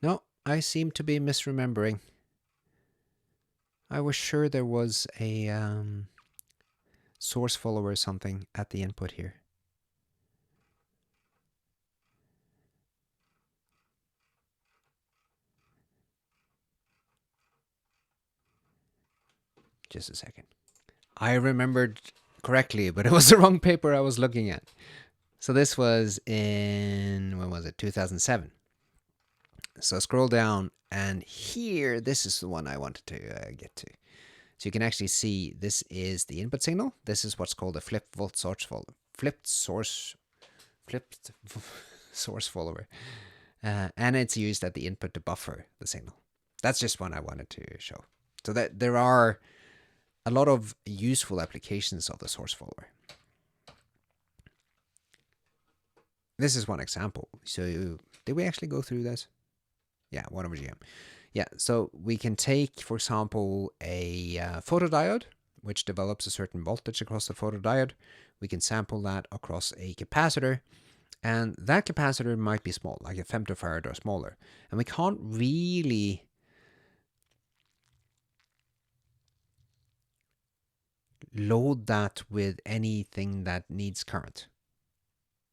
No, I seem to be misremembering. I was sure there was a source follower or something at the input here. Just a second. I remembered correctly, but it was the wrong paper I was looking at. So this was in, when was it? 2007. So scroll down, and here, this is the one I wanted to get to. So you can actually see this is the input signal. This is what's called a flipped source follower. And it's used at the input to buffer the signal. That's just one I wanted to show. So that there are a lot of useful applications of the source follower. This is one example. So did we actually go through this? Yeah, 1/GM. Yeah, so we can take, for example, a photodiode, which develops a certain voltage across the photodiode. We can sample that across a capacitor, and that capacitor might be small, like a femtofarad or smaller. And we can't really load that with anything that needs current.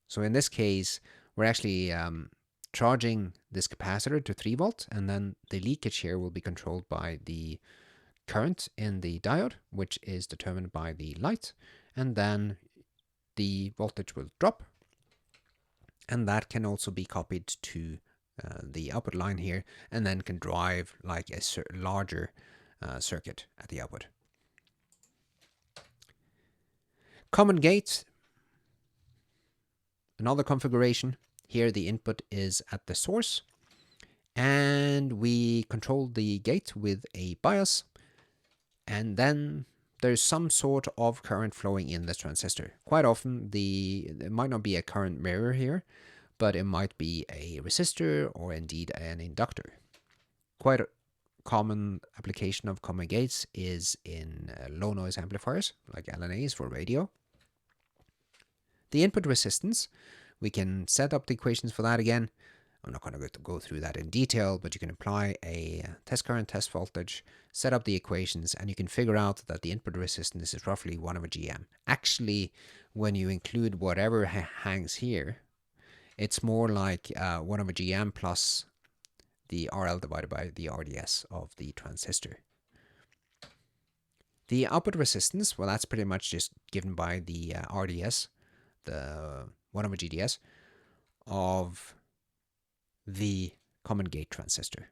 So in this case, we're actually charging this capacitor to 3 volt, and then the leakage here will be controlled by the current in the diode, which is determined by the light, and then the voltage will drop, and that can also be copied to the output line here, and then can drive like a larger circuit at the output. Common gate, another configuration. Here the input is at the source, and we control the gate with a bias, and then there's some sort of current flowing in the transistor. Quite often it might not be a current mirror here, but it might be a resistor or indeed an inductor. Quite a common application of common gates is in low noise amplifiers like LNAs for radio. The input resistance, we can set up the equations for that again. I'm not going to go through that in detail, but you can apply a test current, test voltage, set up the equations, and you can figure out that the input resistance is roughly 1/GM. Actually, when you include whatever hangs here, it's more like 1/GM plus the RL divided by the RDS of the transistor. The output resistance, well, that's pretty much just given by the RDS, the 1/GDS of the common gate transistor.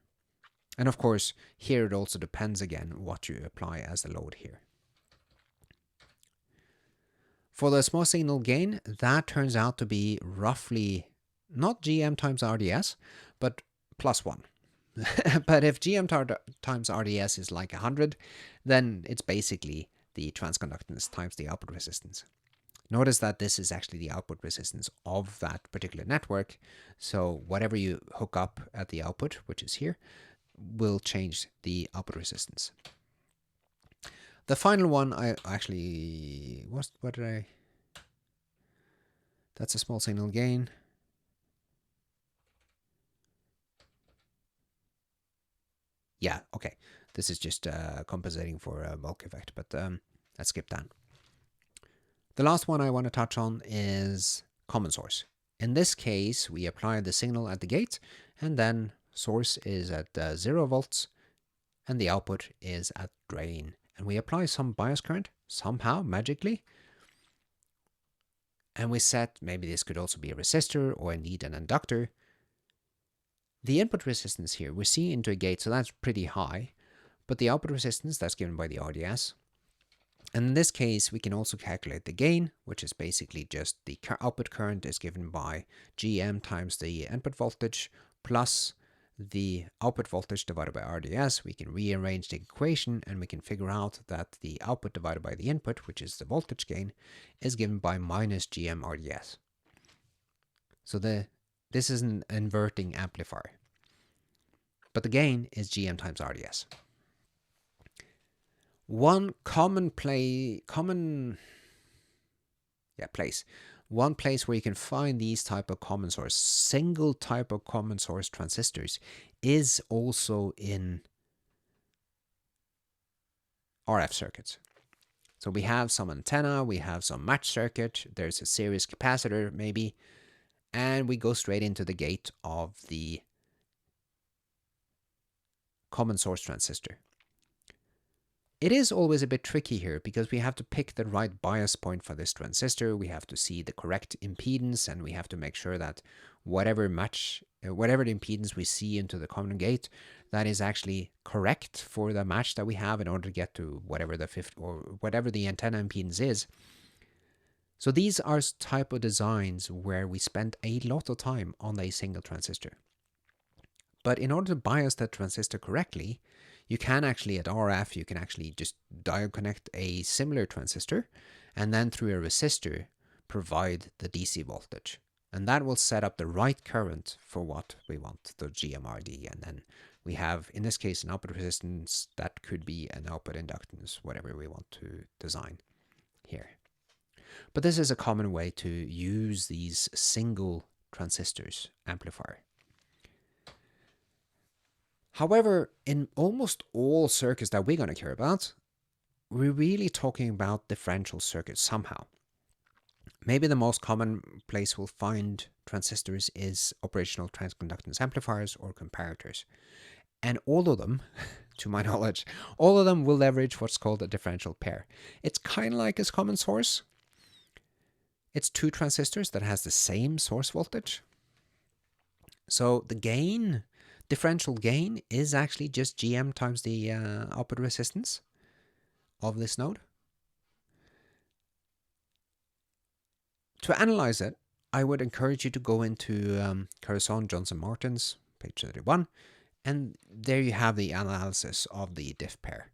And of course, here it also depends again what you apply as the load here. For the small signal gain, that turns out to be roughly not GM times RDS, but +1. But if GM times RDS is like 100, then it's basically the transconductance times the output resistance. Notice that this is actually the output resistance of that particular network. So whatever you hook up at the output, which is here, will change the output resistance. The final one, I actually, what did I? That's a small signal gain. Yeah, okay. This is just compensating for a bulk effect, but let's skip that. The last one I want to touch on is common source. In this case, we apply the signal at the gate, and then source is at 0 volts, and the output is at drain. And we apply some bias current, somehow, magically. and we set, maybe this could also be a resistor or indeed an inductor. The input resistance here we see into a gate, so that's pretty high, but the output resistance, that's given by the RDS. And in this case, we can also calculate the gain, which is basically just the output current is given by GM times the input voltage plus the output voltage divided by RDS. We can rearrange the equation and we can figure out that the output divided by the input, which is the voltage gain, is given by minus GM RDS. So this is an inverting amplifier. But the gain is GM times RDS. One one place where you can find these type of common source, single type of common source transistors, is also in RF circuits. So we have some antenna, we have some match circuit, there's a series capacitor maybe, and we go straight into the gate of the common source transistor. It is always a bit tricky here because we have to pick the right bias point for this transistor. We have to see the correct impedance, and we have to make sure that whatever the impedance we see into the common gate, that is actually correct for the match that we have in order to get to whatever the antenna impedance is. So these are type of designs where we spend a lot of time on a single transistor. But in order to bias that transistor correctly, you can actually, at RF, you can actually just diode connect a similar transistor and then through a resistor provide the DC voltage. And that will set up the right current for what we want, the GMRD. And then we have, in this case, an output resistance that could be an output inductance, whatever we want to design here. But this is a common way to use these single transistors amplifier. However, in almost all circuits that we're going to care about, we're really talking about differential circuits somehow. Maybe the most common place we'll find transistors is operational transconductance amplifiers or comparators. And all of them, to my knowledge, all of them will leverage what's called a differential pair. It's kind of like a common source. It's two transistors that has the same source voltage. So the gain, differential gain, is actually just GM times the output resistance of this node. To analyze it, I would encourage you to go into Carson Johnson Martin's page 31, and there you have the analysis of the diff pair.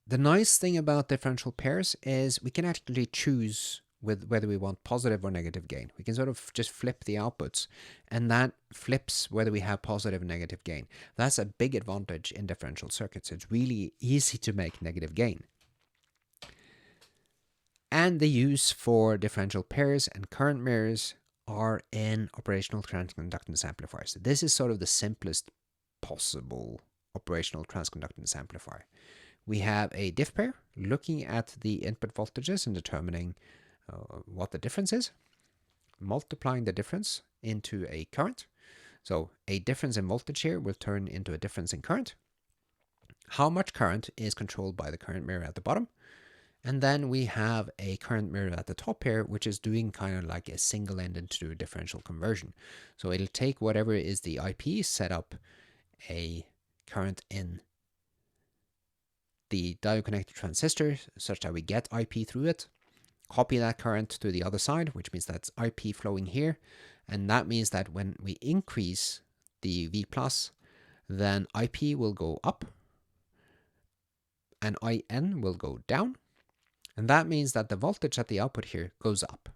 The nice thing about differential pairs is we can actually choose with whether we want positive or negative gain. We can sort of just flip the outputs, and that flips whether we have positive or negative gain. That's a big advantage in differential circuits. It's really easy to make negative gain. And the use for differential pairs and current mirrors are in operational transconductance amplifiers. This is sort of the simplest possible operational transconductance amplifier. We have a diff pair looking at the input voltages and determining what the difference is, multiplying the difference into a current. So a difference in voltage here will turn into a difference in current. How much current is controlled by the current mirror at the bottom. And then we have a current mirror at the top here, which is doing kind of like a single-ended to differential conversion. So it'll take whatever is the IP, set up a current in the diode connected transistor such that we get IP through it, copy that current to the other side, which means that's IP flowing here. And that means that when we increase the V+, then IP will go up and IN will go down. And that means that the voltage at the output here goes up,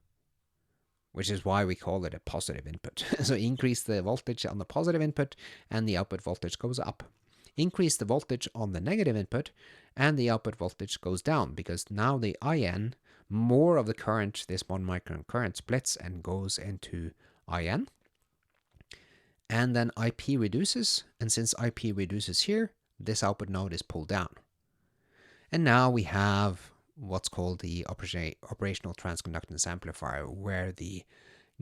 which is why we call it a positive input. So increase the voltage on the positive input and the output voltage goes up. Increase the voltage on the negative input and the output voltage goes down, because now the IN, more of the current, this 1 micron current, splits and goes into IN. And then IP reduces, and since IP reduces here, this output node is pulled down. And now we have what's called the operational transconductance amplifier, where the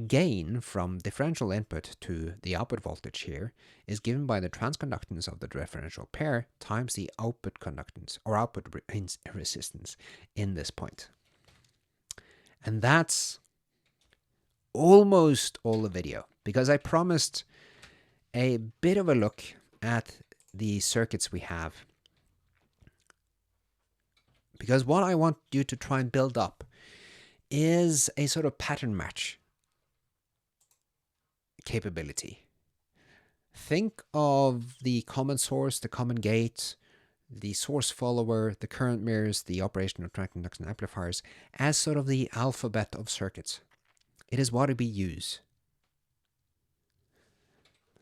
gain from differential input to the output voltage here is given by the transconductance of the differential pair times the output conductance or output resistance in this point. And that's almost all the video, because I promised a bit of a look at the circuits we have. Because what I want you to try and build up is a sort of pattern match capability. Think of the common source, the common gate, the source follower, the current mirrors, the operation of transconduction amplifiers as sort of the alphabet of circuits. It is what we use.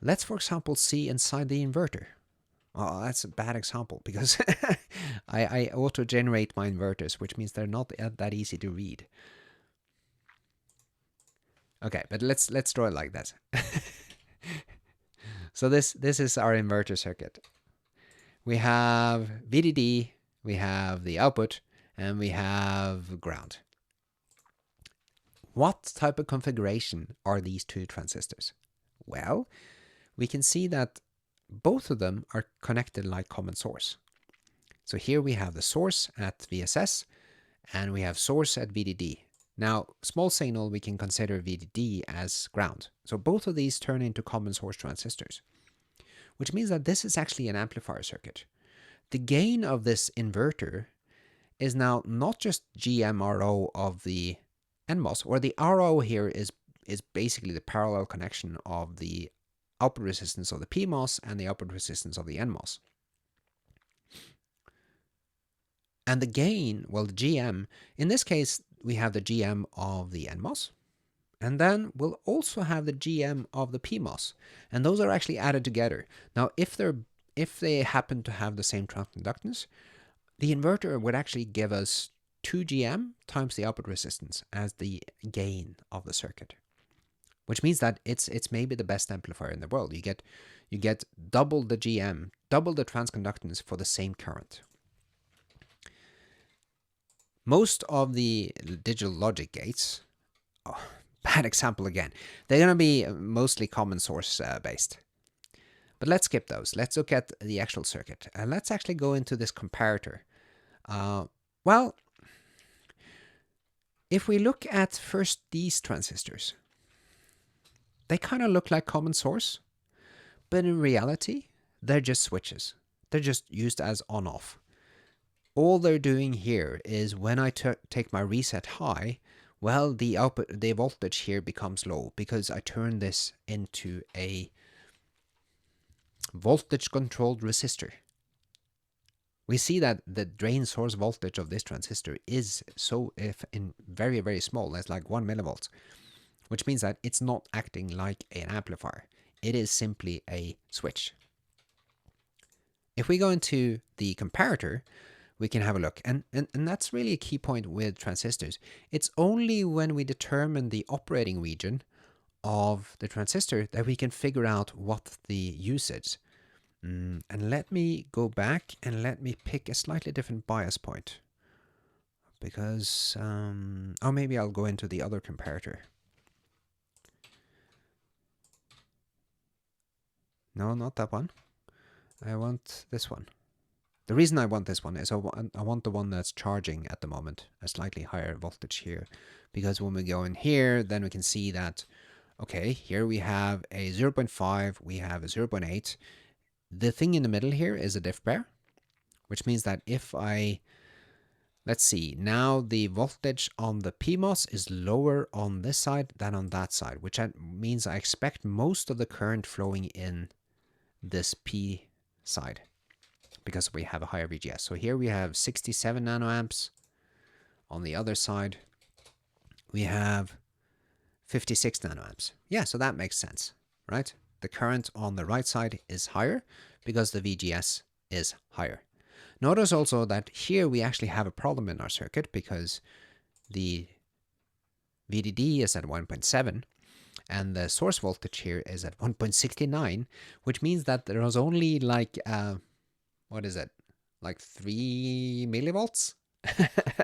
Let's, for example, see inside the inverter. Oh, that's a bad example because I auto-generate my inverters, which means they're not that easy to read. Okay, but let's draw it like that. So this is our inverter circuit. We have VDD, we have the output, and we have ground. What type of configuration are these two transistors? Well, we can see that both of them are connected like common source. So here we have the source at VSS, and we have source at VDD. Now, small signal, we can consider VDD as ground. So both of these turn into common source transistors, which means that this is actually an amplifier circuit. The gain of this inverter is now not just GMRO of the NMOS, or the RO here is basically the parallel connection of the output resistance of the PMOS and the output resistance of the NMOS. And the gain, well, the GM, in this case, we have the GM of the NMOS, and then we'll also have the GM of the PMOS, and those are actually added together. Now, if they happen to have the same transconductance, the inverter would actually give us 2 GM times the output resistance as the gain of the circuit, which means that it's maybe the best amplifier in the world. You get double the GM, double the transconductance for the same current. Most of the digital logic gates, bad example again, they're going to be mostly common source based. But let's skip those. Let's look at the actual circuit. And let's actually go into this comparator. Well, if we look at first these transistors, they kind of look like common source, but in reality, they're just switches. They're just used as on-off. All they're doing here is when I take my reset high, well, the voltage here becomes low because I turn this into a voltage-controlled resistor. We see that the drain source voltage of this transistor is very, very small. It's like 1 millivolts, which means that it's not acting like an amplifier. It is simply a switch. If we go into the comparator, we can have a look. And that's really a key point with transistors. It's only when we determine the operating region of the transistor that we can figure out what the use is. And let me go back and let me pick a slightly different bias point. Because, or maybe I'll go into the other comparator. No, not that one. I want this one. The reason I want this one is I want the one that's charging at the moment, a slightly higher voltage here. Because when we go in here, then we can see that, okay, here we have a 0.5, we have a 0.8. The thing in the middle here is a diff pair, which means that if let's see, now the voltage on the PMOS is lower on this side than on that side, which means I expect most of the current flowing in this P side because we have a higher VGS. So here we have 67 nanoamps. On the other side, we have 56 nanoamps. Yeah, so that makes sense, right? The current on the right side is higher because the VGS is higher. Notice also that here we actually have a problem in our circuit because the VDD is at 1.7 and the source voltage here is at 1.69, which means that there was only like, what is it? Like 3 millivolts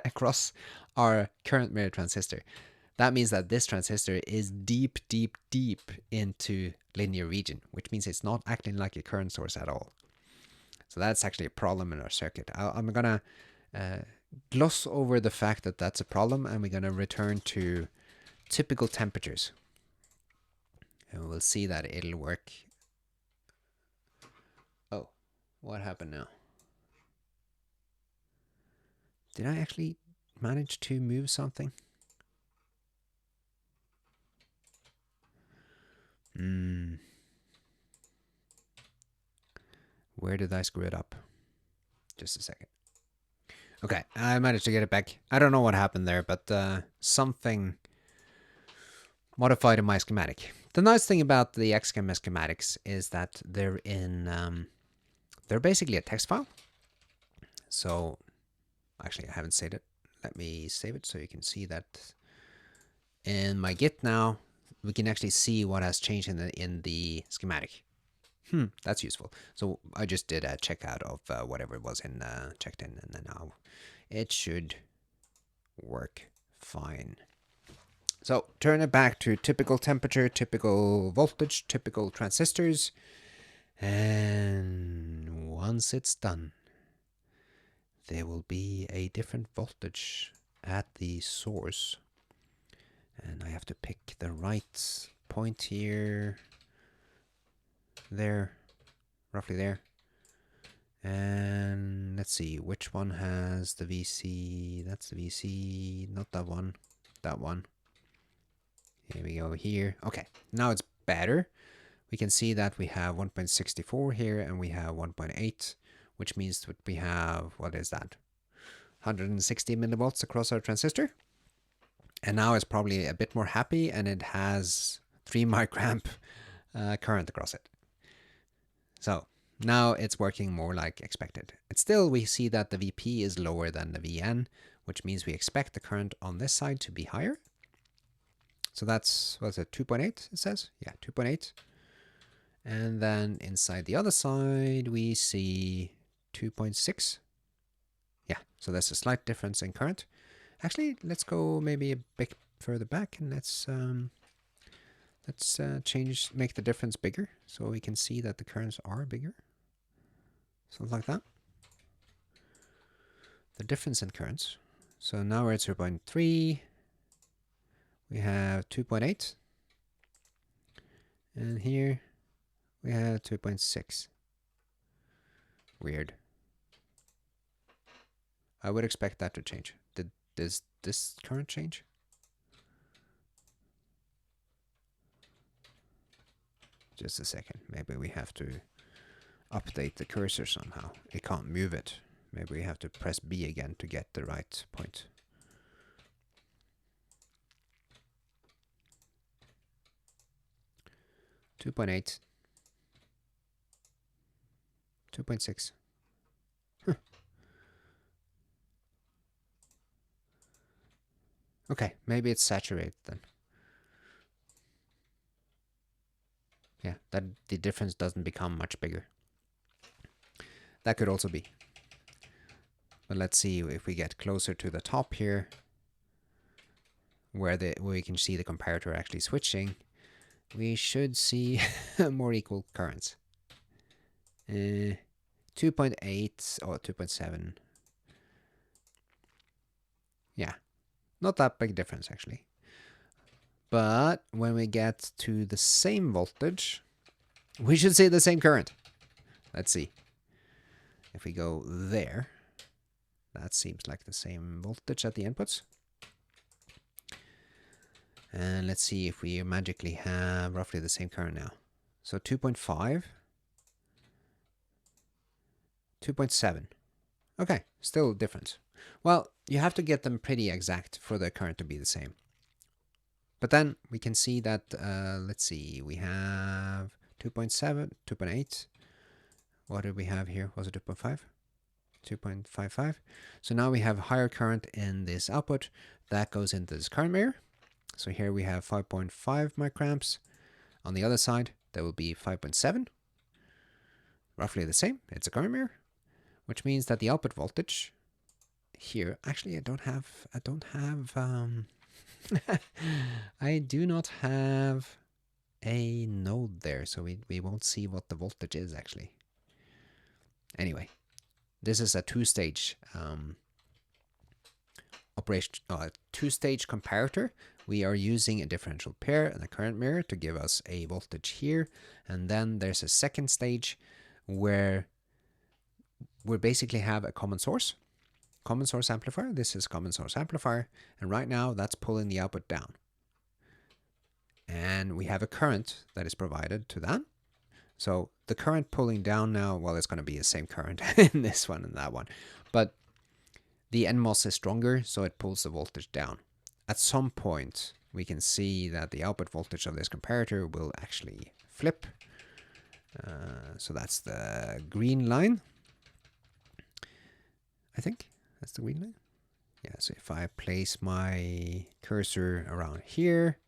across our current mirror transistor. That means that this transistor is deep, deep, deep into linear region, which means it's not acting like a current source at all. So that's actually a problem in our circuit. I'm going to gloss over the fact that that's a problem, and we're going to return to typical temperatures. And we'll see that it'll work. Oh, what happened now? Did I actually manage to move something? Where did I screw it up? Just a second. Okay, I managed to get it back. I don't know what happened there, but something modified in my schematic. The nice thing about the XChem schematics is that they're in, they're basically a text file. So, actually I haven't saved it. Let me save it so you can see that in my Git now, we can actually see what has changed in the schematic. That's useful. So I just did a checkout of whatever it was in checked in, and then now it should work fine. So turn it back to typical temperature, typical voltage, typical transistors, and once it's done, there will be a different voltage at the source. And I have to pick the right point here, there, roughly there. And let's see, which one has the VC? That's the VC, not that one, that one. Here we go here. Okay, now it's better. We can see that we have 1.64 here and we have 1.8, which means that we have, what is that? 160 millivolts across our transistor. And now it's probably a bit more happy, and it has 3 microamp current across it. So now it's working more like expected. It's still, we see that the VP is lower than the VN, which means we expect the current on this side to be higher. So that's, what's it, 2.8 it says? Yeah, 2.8. And then inside the other side, we see 2.6. Yeah, so there's a slight difference in current. Actually, let's go maybe a bit further back, and let's make the difference bigger so we can see that the currents are bigger. Something like that. The difference in currents. So now we're at 0.3. We have 2.8. And here we have 2.6. Weird. I would expect that to change. Does this current change? Just a second. Maybe we have to update the cursor somehow. It can't move it. Maybe we have to press B again to get the right point. .8. 2.6. Huh. Okay, maybe it's saturated then. Yeah, that the difference doesn't become much bigger. That could also be. But let's see if we get closer to the top here, where we can see the comparator actually switching. We should see more equal currents. 2.8 or 2.7. Yeah, not that big difference actually. But when we get to the same voltage, we should see the same current. Let's see. If we go there, that seems like the same voltage at the inputs. And let's see if we magically have roughly the same current now. So 2.5. 2.7. Okay, still a difference. Well, you have to get them pretty exact for the current to be the same. But then we can see that, let's see, we have 2.7, 2.8. What did we have here? Was it 2.5? 2.55. So now we have higher current in this output. That goes into this current mirror. So here we have 5.5 microamps. On the other side, there will be 5.7. Roughly the same. It's a current mirror. Which means that the output voltage here, actually I do not have a node there, so we won't see what the voltage is actually. Anyway, this is a two-stage two-stage comparator. We are using a differential pair and a current mirror to give us a voltage here. And then there's a second stage where we basically have a common source amplifier. This is common source amplifier. And right now that's pulling the output down. And we have a current that is provided to that. So the current pulling down now, well, it's going to be the same current in this one and that one. But the NMOS is stronger, so it pulls the voltage down. At some point, we can see that the output voltage of this comparator will actually flip. So that's the green line. I think that's the green line. Yeah, so if I place my cursor around here,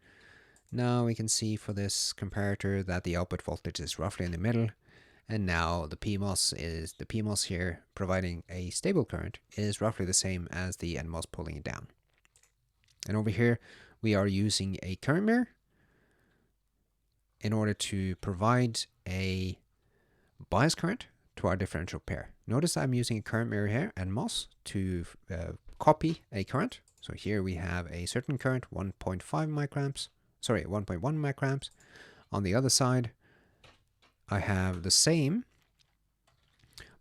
now we can see for this comparator that the output voltage is roughly in the middle. And now the PMOS here providing a stable current is roughly the same as the NMOS pulling it down. And over here we are using a current mirror in order to provide a bias current to our differential pair. Notice I'm using a current mirror here, NMOS, to copy a current. So here we have a certain current, 1.1 microamps. On the other side, I have the same,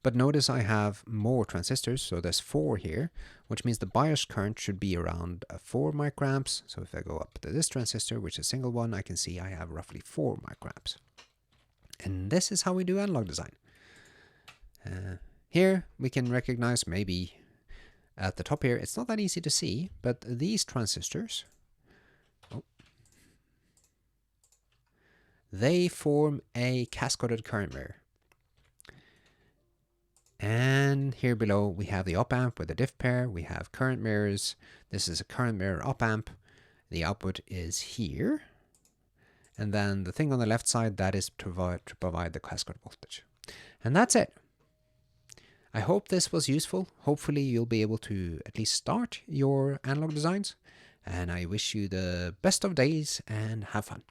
but notice I have more transistors, so there's 4 here, which means the bias current should be around 4 microamps. So if I go up to this transistor, which is a single one, I can see I have roughly 4 microamps. And this is how we do analog design. Here we can recognize maybe at the top here, it's not that easy to see, but these transistors, they form a cascaded current mirror. And here below we have the op-amp with a diff pair. We have current mirrors. This is a current mirror op-amp. The output is here. And then the thing on the left side, that is to provide the cascade voltage. And that's it. I hope this was useful. Hopefully you'll be able to at least start your analog designs. And I wish you the best of days and have fun.